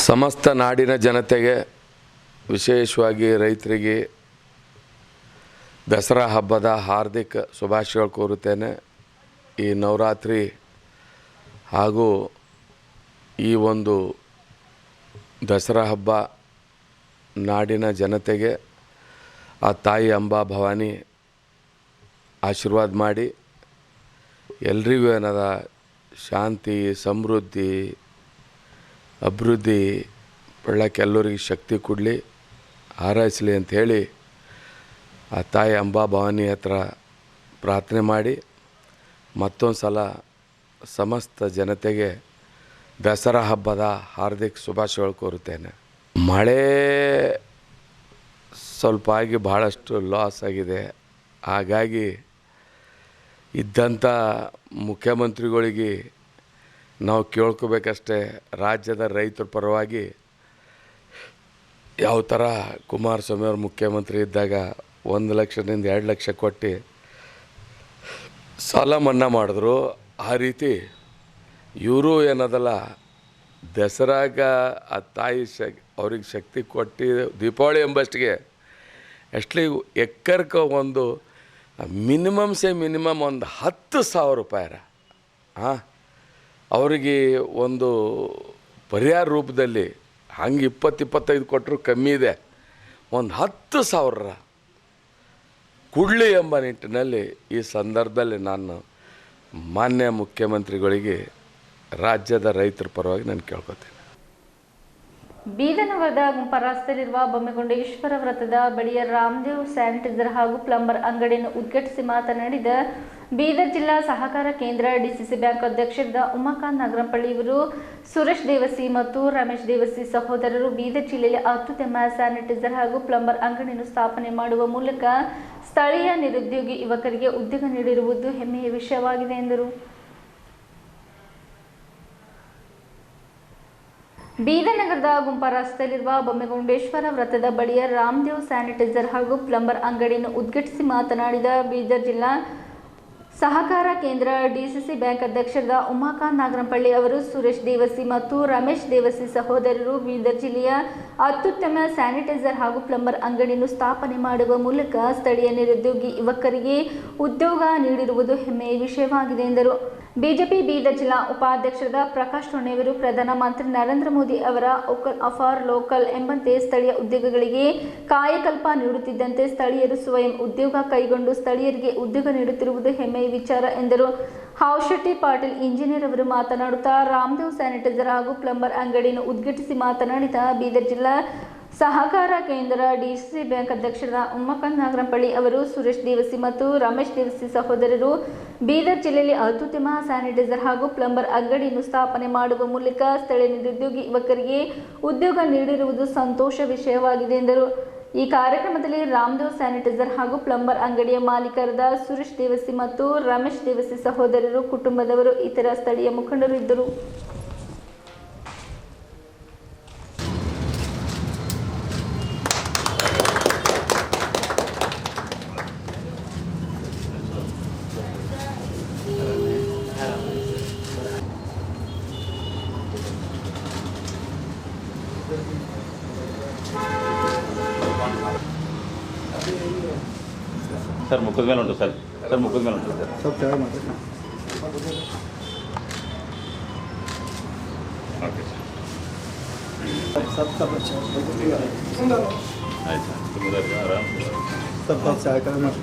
ಸಮಸ್ತ ನಾಡಿನ ಜನತೆಗೆ ವಿಶೇಷವಾಗಿ ರೈತರಿಗೆ ದಸರಾ ಹಬ್ಬದ ಹಾರ್ದಿಕ ಶುಭಾಶಯಗಳು ಕೋರುತ್ತೇನೆ. ಈ ನವರಾತ್ರಿ ಹಾಗೂ ಈ ಒಂದು ದಸರಾ ಹಬ್ಬ ನಾಡಿನ ಜನತೆಗೆ ಆ ತಾಯಿ ಅಂಬಾ ಭವಾನಿ ಆಶೀರ್ವಾದ ಮಾಡಿ ಎಲ್ರಿಗೂ ಏನದ ಶಾಂತಿ, ಸಮೃದ್ಧಿ, ಅಭಿವೃದ್ಧಿ ಬೆಳಕ್ಕೆ ಎಲ್ಲರಿಗೆ ಶಕ್ತಿ ಕೊಡಲಿ, ಹಾರೈಸಲಿ ಅಂಥೇಳಿ ಆ ತಾಯಿ ಅಂಬಾ ಭವಾನಿ ಹತ್ರ ಪ್ರಾರ್ಥನೆ ಮಾಡಿ ಮತ್ತೊಂದು ಸಲ ಸಮಸ್ತ ಜನತೆಗೆ ದಸರಾ ಹಬ್ಬದ ಹಾರ್ದಿಕ ಶುಭಾಶಯಗಳು ಕೋರುತ್ತೇನೆ. ಮಳೆ ಸ್ವಲ್ಪ ಆಗಿ ಭಾಳಷ್ಟು ಲಾಸ್ ಆಗಿದೆ. ಹಾಗಾಗಿ ಇದ್ದಂಥ ಮುಖ್ಯಮಂತ್ರಿಗಳಿಗೆ ನಾವು ಕೇಳ್ಕೋಬೇಕಷ್ಟೇ, ರಾಜ್ಯದ ರೈತರ ಪರವಾಗಿ ಯಾವ ಥರ ಕುಮಾರಸ್ವಾಮಿ ಅವರು ಮುಖ್ಯಮಂತ್ರಿ ಇದ್ದಾಗ 1 ಲಕ್ಷದಿಂದ 2 ಲಕ್ಷ ಕೊಟ್ಟು ಸಾಲ ಮನ್ನಾ ಮಾಡಿದ್ರು. ಆ ರೀತಿ ಇವರು ಏನದಲ್ಲ ದಸರಾಗ ಆ ತಾಯಿ ಅವ್ರಿಗೆ ಶಕ್ತಿ ಕೊಟ್ಟು ದೀಪಾವಳಿ ಎಂಬಷ್ಟಿಗೆ ಎಷ್ಟ್ಲಿ ಎಕ್ಕರ್ಕ ಒಂದು ಮಿನಿಮಮ್ ಒಂದು 10,000 ರೂಪಾಯಿ ಅವರಿಗೆ ಒಂದು ಪರಿಹಾರ ರೂಪದಲ್ಲಿ ಹಂಗೆ 20-25 ಕೊಟ್ಟರು ಕಮ್ಮಿ ಇದೆ. ಒಂದು 10,000 ಕೊಡಲಿ ಎಂಬ ನಿಟ್ಟಿನಲ್ಲಿ ಈ ಸಂದರ್ಭದಲ್ಲಿ ನಾನು ಮಾನ್ಯ ಮುಖ್ಯಮಂತ್ರಿಗಳಿಗೆ ರಾಜ್ಯದ ರೈತರ ಪರವಾಗಿ ನಾನು ಕೇಳ್ಕೊತೀನಿ. ಬೀದನಗರದ ಗುಂಪ ರಸ್ತೆಯಲ್ಲಿರುವ ಬೊಮ್ಮೆಗುಂಡೇಶ್ವರ ವೃತ್ತದ ಬಳಿಯ ರಾಮದೇವ್ ಸ್ಯಾನಿಟೈಸರ್ ಹಾಗೂ ಪ್ಲಂಬರ್ ಅಂಗಡಿಯನ್ನು ಉದ್ಘಾಟಿಸಿ ಮಾತನಾಡಿದ ಬೀದರ್ ಜಿಲ್ಲಾ ಸಹಕಾರ ಕೇಂದ್ರ ಡಿಸಿಸಿ ಬ್ಯಾಂಕ್ ಅಧ್ಯಕ್ಷರಾದ ಉಮಾಕಾಂತ್ ನಾಗರಂಪಳ್ಳಿ ಇವರು ಸುರೇಶ್ ದೇವಸಿ ಮತ್ತು ರಮೇಶ್ ದೇವಸಿ ಸಹೋದರರು ಬೀದರ್ ಜಿಲ್ಲೆಯಲ್ಲಿ ಅತ್ಯುತ್ತಮ ಸ್ಯಾನಿಟೈಸರ್ ಹಾಗೂ ಪ್ಲಂಬರ್ ಅಂಗಡಿಯನ್ನು ಸ್ಥಾಪನೆ ಮಾಡುವ ಮೂಲಕ ಸ್ಥಳೀಯ ನಿರುದ್ಯೋಗಿ ಯುವಕರಿಗೆ ಉದ್ಯೋಗ ನೀಡಿರುವುದು ಹೆಮ್ಮೆಯ ವಿಷಯವಾಗಿದೆ ಎಂದರು. ಬೀದರ್ ನಗರದ ಗುಂಪ ರಸ್ತೆಯಲ್ಲಿರುವ ಬೊಮ್ಮೆಗುಂಡೇಶ್ವರ ವೃತ್ತದ ಬಳಿಯ ರಾಮದೇವ್ ಸ್ಯಾನಿಟೈಸರ್ ಹಾಗೂ ಪ್ಲಂಬರ್ ಅಂಗಡಿಯನ್ನು ಉದ್ಘಾಟಿಸಿ ಮಾತನಾಡಿದ ಬೀದರ್ ಜಿಲ್ಲಾ ಸಹಕಾರ ಕೇಂದ್ರ ಡಿಸಿಸಿ ಬ್ಯಾಂಕ್ ಅಧ್ಯಕ್ಷರಾದ ಉಮಾಕಾಂತ್ ನಾಗರಂಪಳ್ಳಿ ಅವರು ಸುರೇಶ್ ದೇವಸಿ ಮತ್ತು ರಮೇಶ್ ದೇವಸಿ ಸಹೋದರರು ಬೀದರ್ ಜಿಲ್ಲೆಯ ಅತ್ಯುತ್ತಮ ಸ್ಯಾನಿಟೈಸರ್ ಹಾಗೂ ಪ್ಲಂಬರ್ ಅಂಗಡಿಯನ್ನು ಸ್ಥಾಪನೆ ಮಾಡುವ ಮೂಲಕ ಸ್ಥಳೀಯ ನಿರುದ್ಯೋಗಿ ಯುವಕರಿಗೆ ಉದ್ಯೋಗ ನೀಡಿರುವುದು ಹೆಮ್ಮೆಯ ವಿಷಯವಾಗಿದೆ ಎಂದರು. ಬಿಜೆಪಿ ಬೀದರ್ ಜಿಲ್ಲಾ ಉಪಾಧ್ಯಕ್ಷರಾದ ಪ್ರಕಾಶ್ ಟೊಣ್ಣೆಯವರು ಪ್ರಧಾನಮಂತ್ರಿ ನರೇಂದ್ರ ಮೋದಿ ಅವರ ವೋಕಲ್ ಫಾರ್ ಲೋಕಲ್ ಎಂಬಂತೆ ಸ್ಥಳೀಯ ಉದ್ಯೋಗಗಳಿಗೆ ಕಾಯಕಲ್ಪ ನೀಡುತ್ತಿದ್ದಂತೆ ಸ್ಥಳೀಯರು ಸ್ವಯಂ ಉದ್ಯೋಗ ಕೈಗೊಂಡು ಸ್ಥಳೀಯರಿಗೆ ಉದ್ಯೋಗ ನೀಡುತ್ತಿರುವುದು ಹೆಮ್ಮೆಯ ವಿಚಾರ ಎಂದರು. ಹಾವಶೆಟ್ಟಿ ಪಾಟೀಲ್ ಇಂಜಿನಿಯರ್ ಅವರು ಮಾತನಾಡುತ್ತಾ ರಾಮದೇವ್ ಸ್ಯಾನಿಟೈಸರ್ ಹಾಗೂ ಪ್ಲಂಬರ್ ಅಂಗಡಿಯನ್ನು ಉದ್ಘಾಟಿಸಿ ಮಾತನಾಡಿದ ಬೀದರ್ ಜಿಲ್ಲಾ ಸಹಕಾರ ಕೇಂದ್ರ ಡಿಸಿಸಿ ಬ್ಯಾಂಕ್ ಅಧ್ಯಕ್ಷರಾದ ಉಮಾಕಾಂತ್ ನಾಗರಂಪಳ್ಳಿ ಅವರು ಸುರೇಶ್ ದೇವಸಿ ಮತ್ತು ರಮೇಶ್ ದೇವಸಿ ಸಹೋದರರು ಬೀದರ್ ಜಿಲ್ಲೆಯಲ್ಲಿ ಅತ್ಯುತ್ತಮ ಸ್ಯಾನಿಟೈಸರ್ ಹಾಗೂ ಪ್ಲಂಬರ್ ಅಂಗಡಿಯನ್ನು ಸ್ಥಾಪನೆ ಮಾಡುವ ಮೂಲಕ ಸ್ಥಳೀಯ ನಿರುದ್ಯೋಗಿ ಯುವಕರಿಗೆ ಉದ್ಯೋಗ ನೀಡಿರುವುದು ಸಂತೋಷ ವಿಷಯವಾಗಿದೆ ಎಂದರು. ಈ ಕಾರ್ಯಕ್ರಮದಲ್ಲಿ ರಾಮದೇವ್ ಸ್ಯಾನಿಟೈಸರ್ ಹಾಗೂ ಪ್ಲಂಬರ್ ಅಂಗಡಿಯ ಮಾಲೀಕರಾದ ಸುರೇಶ್ ದೇವಸಿ ಮತ್ತು ರಮೇಶ್ ದೇವಸಿ ಸಹೋದರರು, ಕುಟುಂಬದವರು, ಇತರ ಸ್ಥಳೀಯ ಮುಖಂಡರು ಇದ್ದರು. ಸರ್ ಮುಖದ ಮೇಲೆ ಉಂಟು ಸರ್, ಸರ್ ಮುಖದ ಮೇಲೆ ಉಂಟು ಸರ್, ಸ್ವಲ್ಪ ಚೆನ್ನಾಗಿ ಮಾಡಿ. ಓಕೆ ಸರ್, ಆಯ್ತು ಸರ್, ಆರಾಮ್ ಸ್ವಲ್ಪ ಸಹಕಾರ ಮಾಡಿ.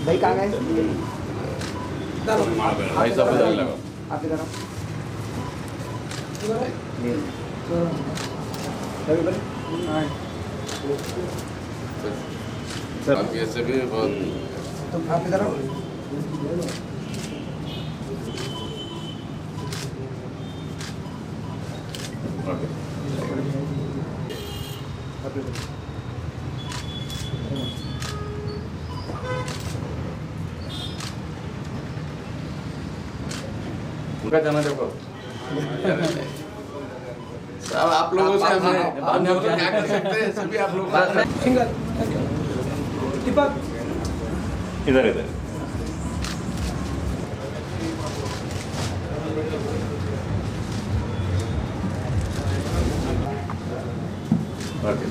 ಬೈಕ್ आ गए भाई साहब इधर लगा आप इधर सर आप ऐसे भी बहुत तो आप इधर आओ. ओके उनका जाना देखो सब आप लोगों से हम लोग क्या कर सकते हैं, सभी आप लोग इधर इधर ओके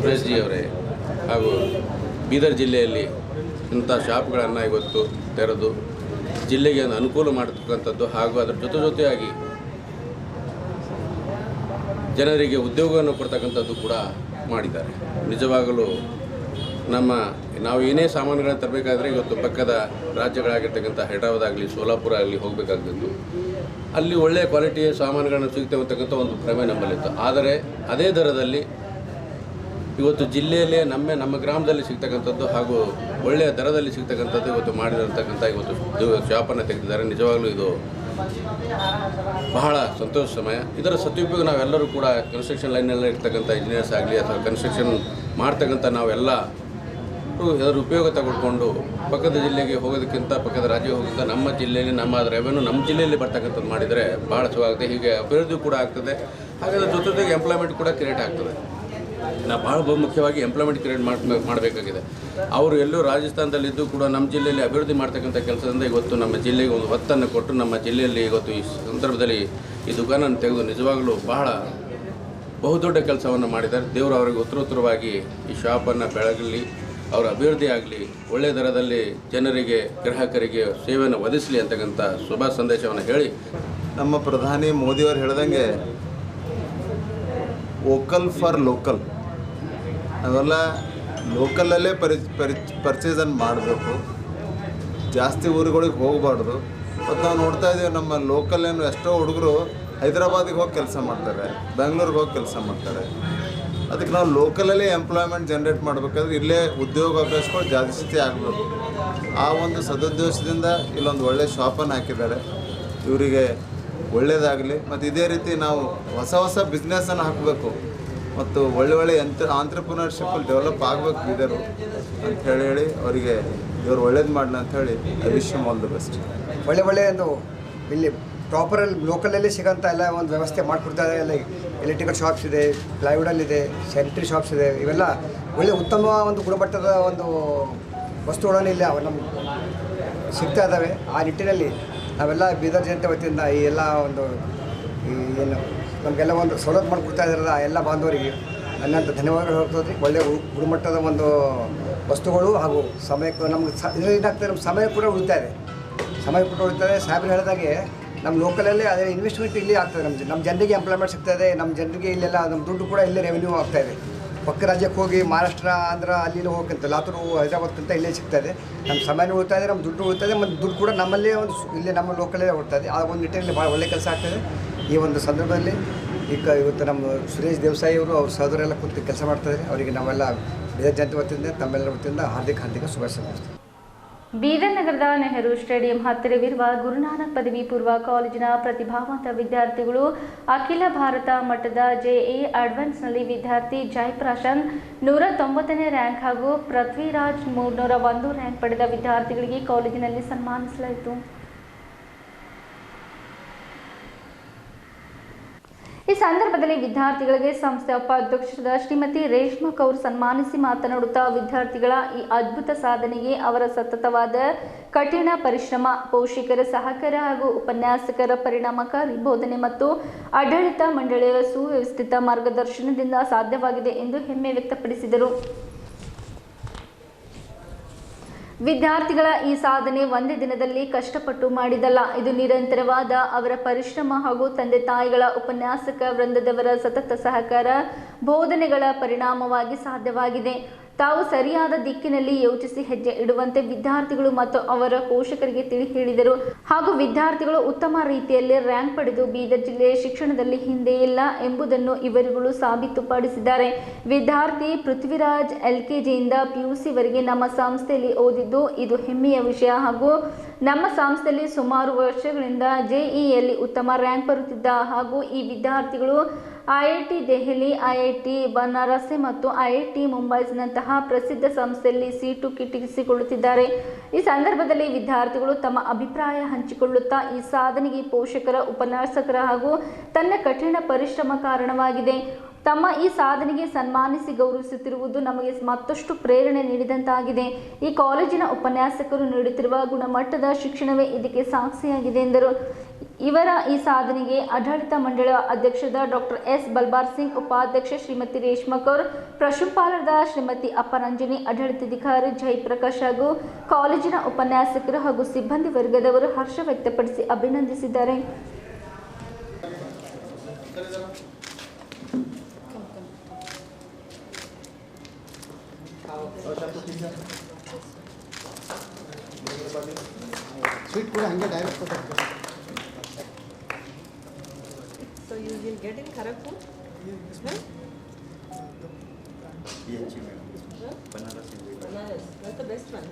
ಸುರೇಶ್ ಜಿ ಅವರೇ ಹಾಗೂ ಬೀದರ್ ಜಿಲ್ಲೆಯಲ್ಲಿ ಇಂಥ ಶಾಪ್ಗಳನ್ನು ಇವತ್ತು ತೆರೆದು ಜಿಲ್ಲೆಗೆ ಅನುಕೂಲ ಮಾಡತಕ್ಕಂಥದ್ದು ಹಾಗೂ ಅದರ ಜೊತೆಯಾಗಿ ಜನರಿಗೆ ಉದ್ಯೋಗವನ್ನು ಕೊಡ್ತಕ್ಕಂಥದ್ದು ಕೂಡ ಮಾಡಿದ್ದಾರೆ. ನಿಜವಾಗಲೂ ನಾವು ಏನೇ ಸಾಮಾನುಗಳನ್ನು ತರಬೇಕಾದ್ರೆ ಇವತ್ತು ಪಕ್ಕದ ರಾಜ್ಯಗಳಾಗಿರ್ತಕ್ಕಂಥ ಹೈದರಾಬಾದ್ ಆಗಲಿ ಸೋಲಾಪುರ ಆಗಲಿ ಹೋಗಬೇಕಾಗ್ತಿತ್ತು. ಅಲ್ಲಿ ಒಳ್ಳೆಯ ಕ್ವಾಲಿಟಿಯ ಸಾಮಾನುಗಳನ್ನು ಸಿಗ್ತವೆ ಅಂತಕ್ಕಂಥ ಒಂದು ಭ್ರಮೆ ನಮ್ಮಲ್ಲಿತ್ತು. ಆದರೆ ಅದೇ ದರದಲ್ಲಿ ಇವತ್ತು ಜಿಲ್ಲೆಯಲ್ಲೇ ನಮ್ಮ ಗ್ರಾಮದಲ್ಲಿ ಸಿಗ್ತಕ್ಕಂಥದ್ದು ಹಾಗೂ ಒಳ್ಳೆಯ ದರದಲ್ಲಿ ಸಿಗ್ತಕ್ಕಂಥದ್ದು ಇವತ್ತು ಮಾಡಿರತಕ್ಕಂಥ ಇವತ್ತು ಶಾಪನ್ನು ತೆಗೆದಿದ್ದಾರೆ. ನಿಜವಾಗಲೂ ಇದು ಬಹಳ ಸಂತೋಷ ಸಮಯ. ಇದರ ಸದುಪಯೋಗ ನಾವೆಲ್ಲರೂ ಕೂಡ ಕನ್ಸ್ಟ್ರಕ್ಷನ್ ಲೈನಲ್ಲಿ ಇರ್ತಕ್ಕಂಥ ಇಂಜಿನಿಯರ್ಸ್ ಆಗಲಿ ಅಥವಾ ಕನ್ಸ್ಟ್ರಕ್ಷನ್ ಮಾಡ್ತಕ್ಕಂಥ ನಾವೆಲ್ಲ ಇದರ ಉಪಯೋಗ ತಗೊಂಡು ಪಕ್ಕದ ಜಿಲ್ಲೆಗೆ ಹೋಗೋದಕ್ಕಿಂತ ಪಕ್ಕದ ರಾಜ್ಯಕ್ಕೆ ಹೋಗೋದಕ್ಕಿಂತ ನಮ್ಮ ಜಿಲ್ಲೆಯಲ್ಲಿ ನಮ್ಮ ರೆವೆನ್ಯೂ ನಮ್ಮ ಜಿಲ್ಲೆಯಲ್ಲಿ ಬರ್ತಕ್ಕಂಥದ್ದು ಮಾಡಿದರೆ ಭಾಳ ಸುಖವಾಗುತ್ತೆ. ಹೀಗೆ ಅಭಿವೃದ್ಧಿ ಕೂಡ ಆಗ್ತದೆ. ಹಾಗಾದರೆ ಜೊತೆಗೆ ಎಂಪ್ಲಾಯ್ಮೆಂಟ್ ಕೂಡ ಕ್ರಿಯೇಟ್ ಆಗ್ತದೆ. ನಾವು ಭಾಳ ಮುಖ್ಯವಾಗಿ ಎಂಪ್ಲಾಯ್ಮೆಂಟ್ ಕ್ರಿಯೇಟ್ ಮಾಡಬೇಕಾಗಿದೆ. ಅವರು ಎಲ್ಲೂ ರಾಜಸ್ಥಾನದಲ್ಲಿದ್ದು ಕೂಡ ನಮ್ಮ ಜಿಲ್ಲೆಯಲ್ಲಿ ಅಭಿವೃದ್ಧಿ ಮಾಡ್ತಕ್ಕಂಥ ಕೆಲಸದಿಂದ ಇವತ್ತು ನಮ್ಮ ಜಿಲ್ಲೆಗೆ ಒಂದು ಒತ್ತನ್ನು ಕೊಟ್ಟು ನಮ್ಮ ಜಿಲ್ಲೆಯಲ್ಲಿ ಇವತ್ತು ಈ ಸಂದರ್ಭದಲ್ಲಿ ಈ ದುಕಾನನ್ನು ತೆಗೆದು ನಿಜವಾಗಲೂ ಬಹಳ ಬಹುದೊಡ್ಡ ಕೆಲಸವನ್ನು ಮಾಡಿದ್ದಾರೆ. ದೇವರು ಅವರಿಗೆ ಉತ್ತರೋತ್ತರವಾಗಿ ಈ ಶಾಪನ್ನು ಬೆಳಗಲಿ, ಅವರ ಅಭಿವೃದ್ಧಿ ಆಗಲಿ, ಒಳ್ಳೆಯ ದರದಲ್ಲಿ ಜನರಿಗೆ ಗ್ರಾಹಕರಿಗೆ ಸೇವೆಯನ್ನು ಒದಗಿಸಲಿ ಅಂತಕ್ಕಂಥ ಶುಭ ಸಂದೇಶವನ್ನು ಹೇಳಿ, ನಮ್ಮ ಪ್ರಧಾನಿ ಮೋದಿಯವರು ಹೇಳ್ದಂಗೆ ವೋಕಲ್ ಫಾರ್ ಲೋಕಲ್, ನಾವೆಲ್ಲ ಲೋಕಲಲ್ಲೇ ಪರ್ಚೇಸನ್ನು ಮಾಡಬೇಕು, ಜಾಸ್ತಿ ಊರುಗಳಿಗೆ ಹೋಗಬಾರ್ದು. ಮತ್ತು ನಾವು ನೋಡ್ತಾ ಇದ್ದೀವಿ ನಮ್ಮ ಲೋಕಲ್ಲೇನು ಎಷ್ಟೋ ಹುಡುಗರು ಹೈದರಾಬಾದಿಗೆ ಹೋಗಿ ಕೆಲಸ ಮಾಡ್ತಾರೆ, ಬೆಂಗಳೂರಿಗೆ ಹೋಗಿ ಕೆಲಸ ಮಾಡ್ತಾರೆ. ಅದಕ್ಕೆ ನಾವು ಲೋಕಲಲ್ಲೇ ಎಂಪ್ಲಾಯ್ಮೆಂಟ್ ಜನ್ರೇಟ್ ಮಾಡಬೇಕಾದ್ರೆ ಇಲ್ಲೇ ಉದ್ಯೋಗಾವಕಾಶಗಳು ಜಾಸ್ತಿ ಆಗಬೇಕು. ಆ ಒಂದು ಸದುದ್ದೇಶದಿಂದ ಇಲ್ಲೊಂದು ಒಳ್ಳೆಯ ಶಾಪನ್ನು ಹಾಕಿದ್ದಾರೆ. ಇವರಿಗೆ ಒಳ್ಳೆಯದಾಗಲಿ. ಮತ್ತು ಇದೇ ರೀತಿ ನಾವು ಹೊಸ ಬಿಸ್ನೆಸ್ಸನ್ನು ಹಾಕಬೇಕು ಮತ್ತು ಒಳ್ಳೆ ಆಂಟ್ರಪ್ರಿನರ್ಶಿಪ್ಪಲ್ಲಿ ಡೆವಲಪ್ ಆಗಬೇಕು ಬೀದರು ಅಂತ ಹೇಳಿ ಅವರಿಗೆ ಇವರು ಒಳ್ಳೇದು ಮಾಡಲಿ ಅಂತ ಹೇಳಿ I wish you all the best. ಒಳ್ಳೆ ಒಂದು ಇಲ್ಲಿ ಪ್ರಾಪರಲ್ಲಿ ಲೋಕಲಲ್ಲಿ ಸಿಗೋಂಥ ಎಲ್ಲ ಒಂದು ವ್ಯವಸ್ಥೆ ಮಾಡಿಕೊಡ್ತಾರೆ. ಎಲ್ಲ ಎಲೆಕ್ಟ್ರಿಕಲ್ ಶಾಪ್ಸ್ ಇದೆ, ಪ್ಲೈವುಡಲ್ಲಿದೆ, ಸ್ಯಾನಿಟರಿ ಶಾಪ್ಸ್ ಇದೆ. ಇವೆಲ್ಲ ಒಳ್ಳೆ ಉತ್ತಮ ಒಂದು ಗುಣಮಟ್ಟದ ಒಂದು ವಸ್ತುಗಳನ್ನು ಇಲ್ಲಿ ನಮ್ಗೆ ಸಿಗ್ತಾ ಇದ್ದಾವೆ. ಆ ನಿಟ್ಟಿನಲ್ಲಿ ನಾವೆಲ್ಲ ಬೀದರ್ ಜನತೆ ವತಿಯಿಂದ ಈ ಎಲ್ಲ ಒಂದು ಏನು ನಮಗೆಲ್ಲ ಒಂದು ಸವಲತ್ತು ಮಾಡಿಕೊಡ್ತಾ ಇದ್ದಾರಲ್ಲ ಆ ಎಲ್ಲ ಬಾಂಧವರಿಗೆ ನನ್ನಂತ ಧನ್ಯವಾದಗಳು ಹೇಳ್ತದೆ. ಒಳ್ಳೆಯ ಗುಣಮಟ್ಟದ ಒಂದು ವಸ್ತುಗಳು ಹಾಗೂ ಸಮಯಕ್ಕೆ ನಮ್ಗೆ ಏನಾಗ್ತದೆ, ನಮ್ಮ ಸಮಯ ಕೂಡ ಉಳಿತಾಯಿದೆ. ಸಾಹೇಬ್ರು ಹೇಳಿದಾಗೆ ನಮ್ಮ ಲೋಕಲಲ್ಲಿ ಅದೇ ಇನ್ವೆಸ್ಟ್ಮೆಂಟ್ ಇಲ್ಲಿ ಆಗ್ತದೆ. ನಮ್ಮ ಜನರಿಗೆ ಎಂಪ್ಲಾಯ್ಮೆಂಟ್ ಸಿಗ್ತಾಯಿದೆ. ನಮ್ಮ ಜನರಿಗೆ ಇಲ್ಲೆಲ್ಲ ನಮ್ಮ ದುಡ್ಡು ಕೂಡ ಇಲ್ಲೇ ರೆವೆನ್ಯೂ ಆಗ್ತಾಯಿದೆ. ಪಕ್ಕ ರಾಜ್ಯಕ್ಕೆ ಹೋಗಿ ಮಹಾರಾಷ್ಟ್ರ, ಆಂಧ್ರ ಅಲ್ಲಿ ಹೋಗಂತ ಲಾತೂರು, ಹೈದರಾಬಾದ್ಕಿಂತ ಇಲ್ಲೇ ಸಿಗ್ತಾಯಿದೆ. ನಮ್ಮ ಸಮಯನೂ ಉಳಿತಾಯಿದೆ, ನಮ್ಮ ದುಡ್ಡು ಉಳಿತಾಯಿದೆ, ಮತ್ತು ದುಡ್ಡು ಕೂಡ ನಮ್ಮಲ್ಲೇ ಒಂದು ಇಲ್ಲೇ ನಮ್ಮ ಲೋಕಲಲ್ಲೇ ಹೊಡ್ತಾಯಿದೆ. ಆ ಒಂದು ನಿಟ್ಟಿನಲ್ಲಿ ಭಾಳ ಒಳ್ಳೆ ಕೆಲಸ ಆಗ್ತಾಯಿದೆ. ಈ ಒಂದು ಸಂದರ್ಭದಲ್ಲಿ ಇವತ್ತು ನಮ್ಮ ಸುರೇಶ್ ದೇವಸಾಯಿ ಅವರು ಅವ್ರ ಸಹೋದರೆಲ್ಲ ಕೂತು ಕೆಲಸ ಮಾಡ್ತಾಯಿದ್ದಾರೆ. ಅವರಿಗೆ ನಾವೆಲ್ಲ ಬೀದರ್ ಜನತೆ ವತಿಯಿಂದ ತಮ್ಮೆಲ್ಲರ ವತಿಯಿಂದ ಹಾರ್ದಿಕ ಶುಭಾಶಯ ಮಾಡ್ತೀವಿ. ಬೀದರ್ ನಗರದ ನೆಹರು ಸ್ಟೇಡಿಯಂ ಹತ್ತಿರವಿರುವ ಗುರುನಾನಕ್ ಪದವಿ ಪೂರ್ವ ಕಾಲೇಜಿನ ಪ್ರತಿಭಾವಂತ ವಿದ್ಯಾರ್ಥಿಗಳು ಅಖಿಲ ಭಾರತ ಮಟ್ಟದ JEE ಅಡ್ವಾನ್ಸ್ನಲ್ಲಿ ವಿದ್ಯಾರ್ಥಿ ಜಯಪ್ರಶಾಂತ್ 190ನೇ ರ್ಯಾಂಕ್ ಹಾಗೂ ಪೃಥ್ವಿರಾಜ್ 301 ರ್ಯಾಂಕ್ ಪಡೆದ ವಿದ್ಯಾರ್ಥಿಗಳಿಗೆ ಕಾಲೇಜಿನಲ್ಲಿ ಸನ್ಮಾನಿಸಲಾಯಿತು. ಈ ಸಂದರ್ಭದಲ್ಲಿ ವಿದ್ಯಾರ್ಥಿಗಳಿಗೆ ಸಂಸ್ಥೆ ಉಪಾಧ್ಯಕ್ಷರಾದ ಶ್ರೀಮತಿ ರೇಷ್ಮಾ ಕೌರ್ ಸನ್ಮಾನಿಸಿ ಮಾತನಾಡುತ್ತಾ ವಿದ್ಯಾರ್ಥಿಗಳ ಈ ಅದ್ಭುತ ಸಾಧನೆಗೆ ಅವರ ಸತತವಾದ ಕಠಿಣ ಪರಿಶ್ರಮ, ಪೋಷಕರ ಸಹಕಾರ ಹಾಗೂ ಉಪನ್ಯಾಸಕರ ಪರಿಣಾಮಕಾರಿ ಬೋಧನೆ ಮತ್ತು ಆಡಳಿತ ಮಂಡಳಿಯ ಸುವ್ಯವಸ್ಥಿತ ಮಾರ್ಗದರ್ಶನದಿಂದ ಸಾಧ್ಯವಾಗಿದೆ ಎಂದು ಹೆಮ್ಮೆ ವ್ಯಕ್ತಪಡಿಸಿದರು. ವಿದ್ಯಾರ್ಥಿಗಳ ಈ ಸಾಧನೆ ಒಂದೇ ದಿನದಲ್ಲಿ ಕಷ್ಟಪಟ್ಟು ಮಾಡಿದಲ್ಲ. ಇದು ನಿರಂತರವಾದ ಅವರ ಪರಿಶ್ರಮ ಹಾಗೂ ತಂದೆ ತಾಯಿಗಳ ಉಪನ್ಯಾಸಕ ವೃಂದದವರ ಸತತ ಸಹಕಾರ, ಬೋಧನೆಗಳ ಪರಿಣಾಮವಾಗಿ ಸಾಧ್ಯವಾಗಿದೆ. ತಾವು ಸರಿಯಾದ ದಿಕ್ಕಿನಲ್ಲಿ ಯೋಚಿಸಿ ಹೆಜ್ಜೆ ಇಡುವಂತೆ ವಿದ್ಯಾರ್ಥಿಗಳು ಮತ್ತು ಅವರ ಪೋಷಕರಿಗೆ ತಿಳಿ ಹೇಳಿದರು. ಹಾಗೂ ವಿದ್ಯಾರ್ಥಿಗಳು ಉತ್ತಮ ರೀತಿಯಲ್ಲಿ ರ್ಯಾಂಕ್ ಪಡೆದು ಬೀದರ್ ಜಿಲ್ಲೆಯ ಶಿಕ್ಷಣದಲ್ಲಿ ಹಿಂದೆ ಇಲ್ಲ ಎಂಬುದನ್ನು ಇವರುಗಳು ಸಾಬೀತುಪಡಿಸಿದ್ದಾರೆ. ವಿದ್ಯಾರ್ಥಿ ಪೃಥ್ವಿರಾಜ್ LKGಯಿಂದ PUC ವರೆಗೆ ನಮ್ಮ ಸಂಸ್ಥೆಯಲ್ಲಿ ಓದಿದ್ದು ಇದು ಹೆಮ್ಮೆಯ ವಿಷಯ ಹಾಗೂ ನಮ್ಮ ಸಂಸ್ಥೆಯಲ್ಲಿ ಸುಮಾರು ವರ್ಷಗಳಿಂದ ಜೆಇಯಲ್ಲಿ ಉತ್ತಮ ರ್ಯಾಂಕ್ ಬರುತ್ತಿದ್ದ ಹಾಗೂ ಈ ವಿದ್ಯಾರ್ಥಿಗಳು ಐಐಟಿ ದೆಹಲಿ, ಐಐಟಿ ಬನಾರಸ್ ಮತ್ತು ಐಐಟಿ ಮುಂಬೈನಂತಹ ಪ್ರಸಿದ್ಧ ಸಂಸ್ಥೆಯಲ್ಲಿ ಸೀಟು ಗಿಟ್ಟಿಸಿಕೊಳ್ಳುತ್ತಿದ್ದಾರೆ. ಈ ಸಂದರ್ಭದಲ್ಲಿ ವಿದ್ಯಾರ್ಥಿಗಳು ತಮ್ಮ ಅಭಿಪ್ರಾಯ ಹಂಚಿಕೊಳ್ಳುತ್ತಾ ಈ ಸಾಧನೆಗೆ ಪೋಷಕರ, ಉಪನ್ಯಾಸಕರ ಹಾಗೂ ತನ್ನ ಕಠಿಣ ಪರಿಶ್ರಮ ಕಾರಣವಾಗಿದೆ. ತಮ್ಮ ಈ ಸಾಧನೆಗೆ ಸನ್ಮಾನಿಸಿ ಗೌರವಿಸುತ್ತಿರುವುದು ನಮಗೆ ಮತ್ತಷ್ಟು ಪ್ರೇರಣೆ ನೀಡಿದಂತಾಗಿದೆ. ಈ ಕಾಲೇಜಿನ ಉಪನ್ಯಾಸಕರು ನೀಡುತ್ತಿರುವ ಗುಣಮಟ್ಟದ ಶಿಕ್ಷಣವೇ ಇದಕ್ಕೆ ಸಾಕ್ಷಿಯಾಗಿದೆ ಎಂದರು. ಇವರ ಈ ಸಾಧನೆಗೆ ಆಡಳಿತ ಮಂಡಳಿ ಅಧ್ಯಕ್ಷರಾದ ಡಾಕ್ಟರ್ ಎಸ್ ಬಲ್ಬಾರ್ ಸಿಂಗ್, ಉಪಾಧ್ಯಕ್ಷೆ ಶ್ರೀಮತಿ ರೇಷ್ಮಾ ಕೌರ್, ಪ್ರಾಂಶುಪಾಲರಾದ ಶ್ರೀಮತಿ ಅಪರಂಜನಿ, ಆಡಳಿತಾಧಿಕಾರಿ ಜಯಪ್ರಕಾಶ್ ಹಾಗೂ ಕಾಲೇಜಿನ ಉಪನ್ಯಾಸಕರು ಹಾಗೂ ಸಿಬ್ಬಂದಿ ವರ್ಗದವರು ಹರ್ಷ ವ್ಯಕ್ತಪಡಿಸಿ ಅಭಿನಂದಿಸಿದ್ದಾರೆ. ಸ್ವೀಟ್ ಕೂಡ ಹಂಗೆ direct So you will get in Kharagpur? Right? Banaras. Banaras. That's the best one.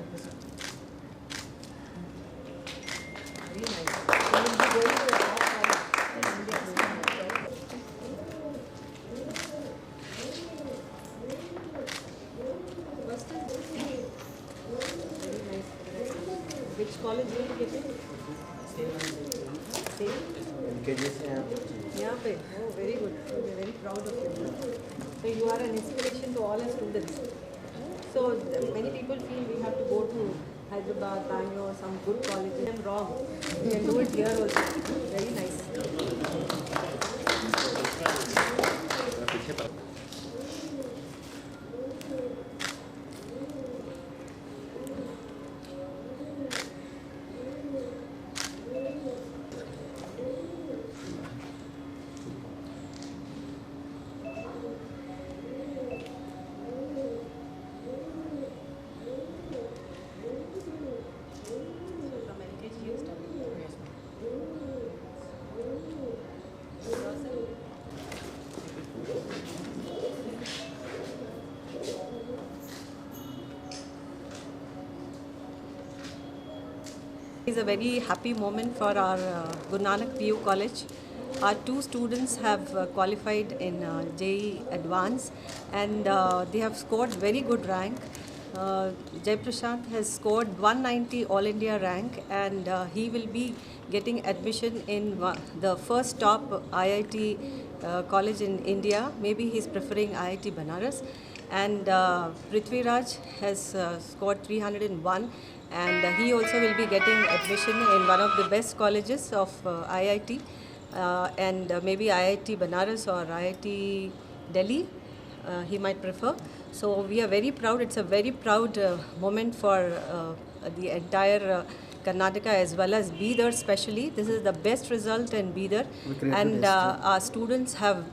Very nice. You will be going to the top college in India. First is this. Very nice. Which college will you get in? Same. LKG से यहाँ पे, oh very good. We are very proud of you. So you are an inspiration to all our students. So many people feel we have to go to Hyderabad, Bangalore, some good colleges. I'm wrong. We can do it here also. Very nice. It's a very happy moment for our Guru Nanak PU College. Our two students have qualified in JEE Advanced and they have scored very good rank. Jay Prashant has scored 190 All India rank and he will be getting admission in the first top IIT college in India. Maybe he's preferring IIT Banaras. And Prithviraj has scored 301 and he also will be getting admission in one of the best colleges of IIT and maybe IIT Banaras or IIT Delhi. He might prefer. So we are very proud. It's a very proud moment for the entire Karnataka as well as Bidar especially. This is the best result in Bidar and our students have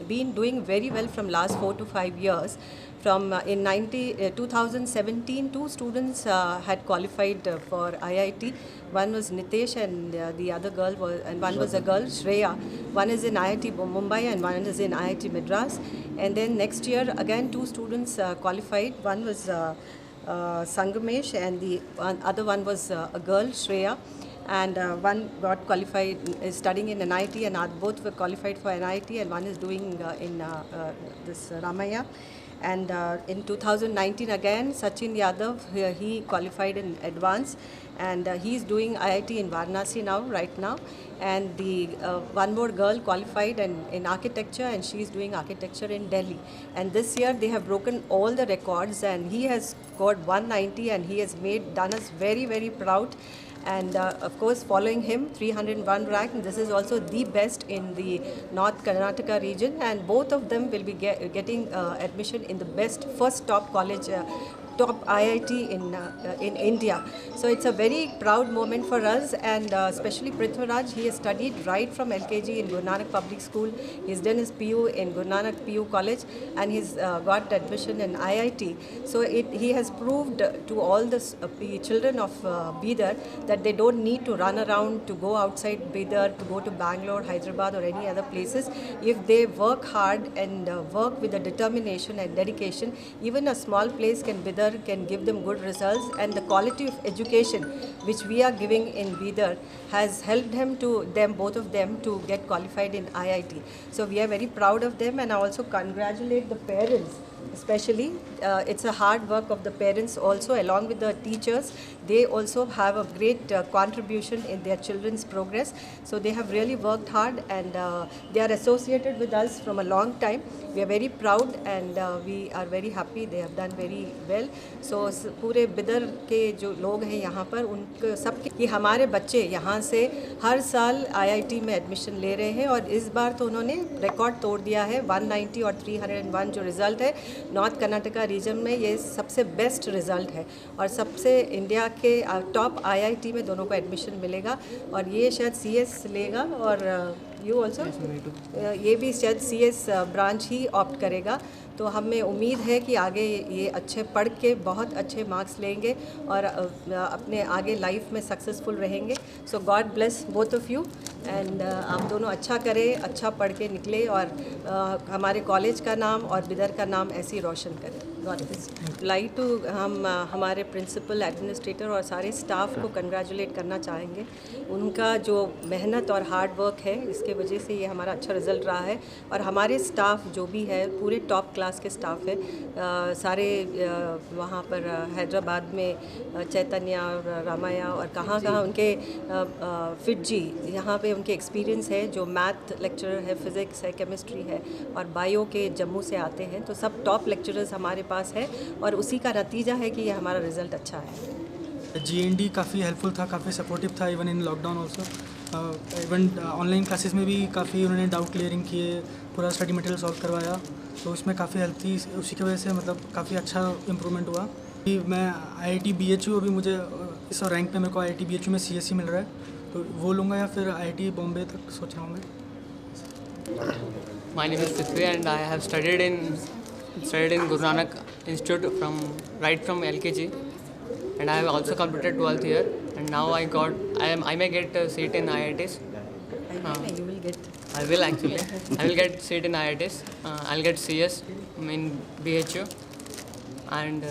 been doing very well from last 4 to 5 years. From in 2017, two students had qualified for IIT. One was Nitesh and the other girl was, and one was a girl, Shreya. One is in IIT Mumbai and one is in IIT Madras. And then next year again two students qualified. One was Sangamesh and the other one was a girl, Shreya. And one got qualified, is studying in NIT and both were qualified for NIT and one is doing in this Ramaya. And in 2019 again, Sachin Yadav, he qualified in advance and he is doing IIT in Varanasi now, right now. And the one more girl qualified in architecture and she is doing architecture in Delhi. And this year they have broken all the records and he has scored 190 and he has done us very, very proud. And of course following him 301 rank, and this is also the best in the North Karnataka region and both of them will be getting admission in the best first top college, top IIT in India. So it's a very proud moment for us and especially Prithviraj, he has studied right from LKG in Guru Nanak Public School. He's done his PU in Guru Nanak PU College and he's got admission in IIT. So he has proved to all the children of Bidar that they don't need to run around to go outside Bidar, to go to Bangalore, Hyderabad or any other places. If they work hard and work with the determination and dedication, even a small place can Bidar Bidar can give them good results, and the quality of education which we are giving in Bidar has helped them both of them to get qualified in IIT. So we are very proud of them, and I also congratulate the parents. Especially, it's a hard work of the parents also, along with the teachers. They also have a great contribution in their children's progress. So they have really worked hard, and they are associated with us from a long time. We are very proud, and we are very happy. They have done very well. So पूरे बिदर के जो लोग हैं यहाँ पर, उनको सबके कि हमारे बच्चे यहाँ से हर साल IIT में एडमिशन ले रहे हैं, और इस बार तो उन्होंने रिकॉर्ड तोड़ दिया है। 190 और 301 जो रिज़ल्ट है नॉर्थ कर्नाटका रीजन में, ये सबसे बेस्ट रिज़ल्ट है, और सबसे इंडिया के टॉप IIT में दोनों को एडमिशन मिलेगा। और ये शायद CS लेगा, और यू ऑल्सो ये भी शायद CS ब्रांच ही ऑप्ट करेगा। तो हमें उम्मीद है कि आगे ये अच्छे पढ़ के बहुत अच्छे मार्क्स लेंगे और अपने आगे लाइफ में सक्सेसफुल रहेंगे। So God bless both of you, and आप दोनों अच्छा करें, अच्छा पढ़ के निकले, और हमारे कॉलेज का नाम और बिदर का नाम ऐसे ही रोशन करें। God bless. लाइक टू हम हमारे प्रिंसिपल, एडमिनिस्ट्रेटर और सारे स्टाफ को कंग्रेचुलेट करना चाहेंगे। उनका जो मेहनत और हार्ड वर्क है, इसके वजह से ये हमारा अच्छा रिज़ल्ट रहा है। और हमारे स्टाफ जो भी है, पूरे टॉप क्लास के स्टाफ है, सारे वहाँ पर हैदराबाद में चैतन्य और रामाया और कहाँ उनके फिटजी, यहाँ पे उनके एक्सपीरियंस है। जो मैथ लेक्चरर है, फिज़िक्स है, केमिस्ट्री है, और बायो के जम्मू से आते हैं। तो सब टॉप लेक्चरर्स हमारे पास है, और उसी का नतीजा है कि ये हमारा रिज़ल्ट अच्छा है। GND काफ़ी हेल्पफुल था, काफ़ी सपोर्टिव था, even in lockdown also. Even online classes में भी काफ़ी उन्होंने डाउट क्लियरिंग किए, पूरा स्टडी मटेरियल सॉल्व करवाया, तो उसमें काफ़ी हेल्प थी। उसी की वजह से मतलब काफ़ी अच्छा इम्प्रूवमेंट हुआ। मैं IIT BHU, अभी मुझे इस रैंक पे मेरे को IIT BHU में CSE मिल रहा है, तो वो लूँगा, या फिर IIT बॉम्बे तक सोच रहा हूँ मैं। My name is Prithvi, and I have studied in Guru Nanak Institute from LKG, and I have also completed 12th year, and now I may get a seat in IITs. You will get. I will actually. I will get seat in IITs. I'll get CS in BHU, and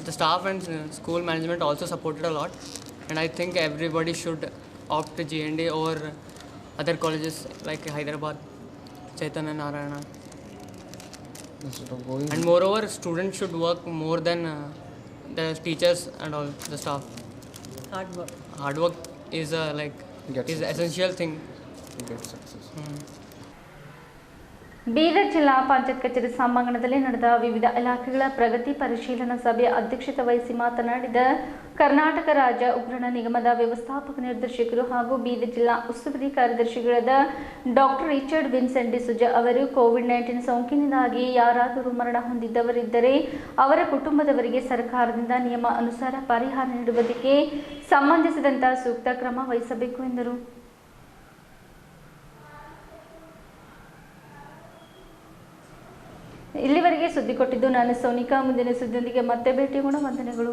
the staff and school management also supported a lot, and I think everybody should opt to GND over other colleges like Hyderabad, Chaitanya Narayana. And moreover, students should work more than the teachers and all the staff. Hard work is is essential thing to get success. Bidar ಜಿಲ್ಲಾ ಪಂಚಾಯತ್ ಕಚೇರಿ ಸಭಾಂಗಣದಲ್ಲಿ ನಡೆದ ವಿವಿಧ ಇಲಾಖೆಗಳ ಪ್ರಗತಿ ಪರಿಶೀಲನಾ ಸಭೆಯ ಅಧ್ಯಕ್ಷತೆ ವಹಿಸಿ ಮಾತನಾಡಿದ ಕರ್ನಾಟಕ ರಾಜ್ಯ ಉಗ್ರಾಣ ನಿಗಮದ ವ್ಯವಸ್ಥಾಪಕ ನಿರ್ದೇಶಕರು ಹಾಗೂ ಬೀದರ್ ಜಿಲ್ಲಾ ಉಸ್ತುವಾರಿ ಕಾರ್ಯದರ್ಶಿಗಳಾದ ಡಾಕ್ಟರ್ ರಿಚರ್ಡ್ ವಿನ್ಸೆಂಟ್ ಡಿಸುಜಾ ಅವರು ಕೋವಿಡ್-19 ಸೋಂಕಿನಿಂದಾಗಿ ಯಾರಾದರೂ ಮರಣ ಹೊಂದಿದ್ದವರಿದ್ದರೆ ಅವರ ಕುಟುಂಬದವರಿಗೆ ಸರ್ಕಾರದಿಂದ ನಿಯಮ ಅನುಸಾರ ಪರಿಹಾರ ನೀಡುವುದಕ್ಕೆ ಸಂಬಂಧಿಸಿದಂತೆ ಸೂಕ್ತ ಕ್ರಮ ವಹಿಸಬೇಕು ಎಂದರು. ಇಲ್ಲಿವರೆಗೆ ಸುದ್ದಿ ಕೊಟ್ಟಿದ್ದು ನಾನು ಸೋನಿಕಾ. ಮುಂದಿನ ಸುದ್ದಿಯೊಂದಿಗೆ ಮತ್ತೆ ಭೇಟಿಯಾಗೋಣ. ವಂದನೆಗಳು.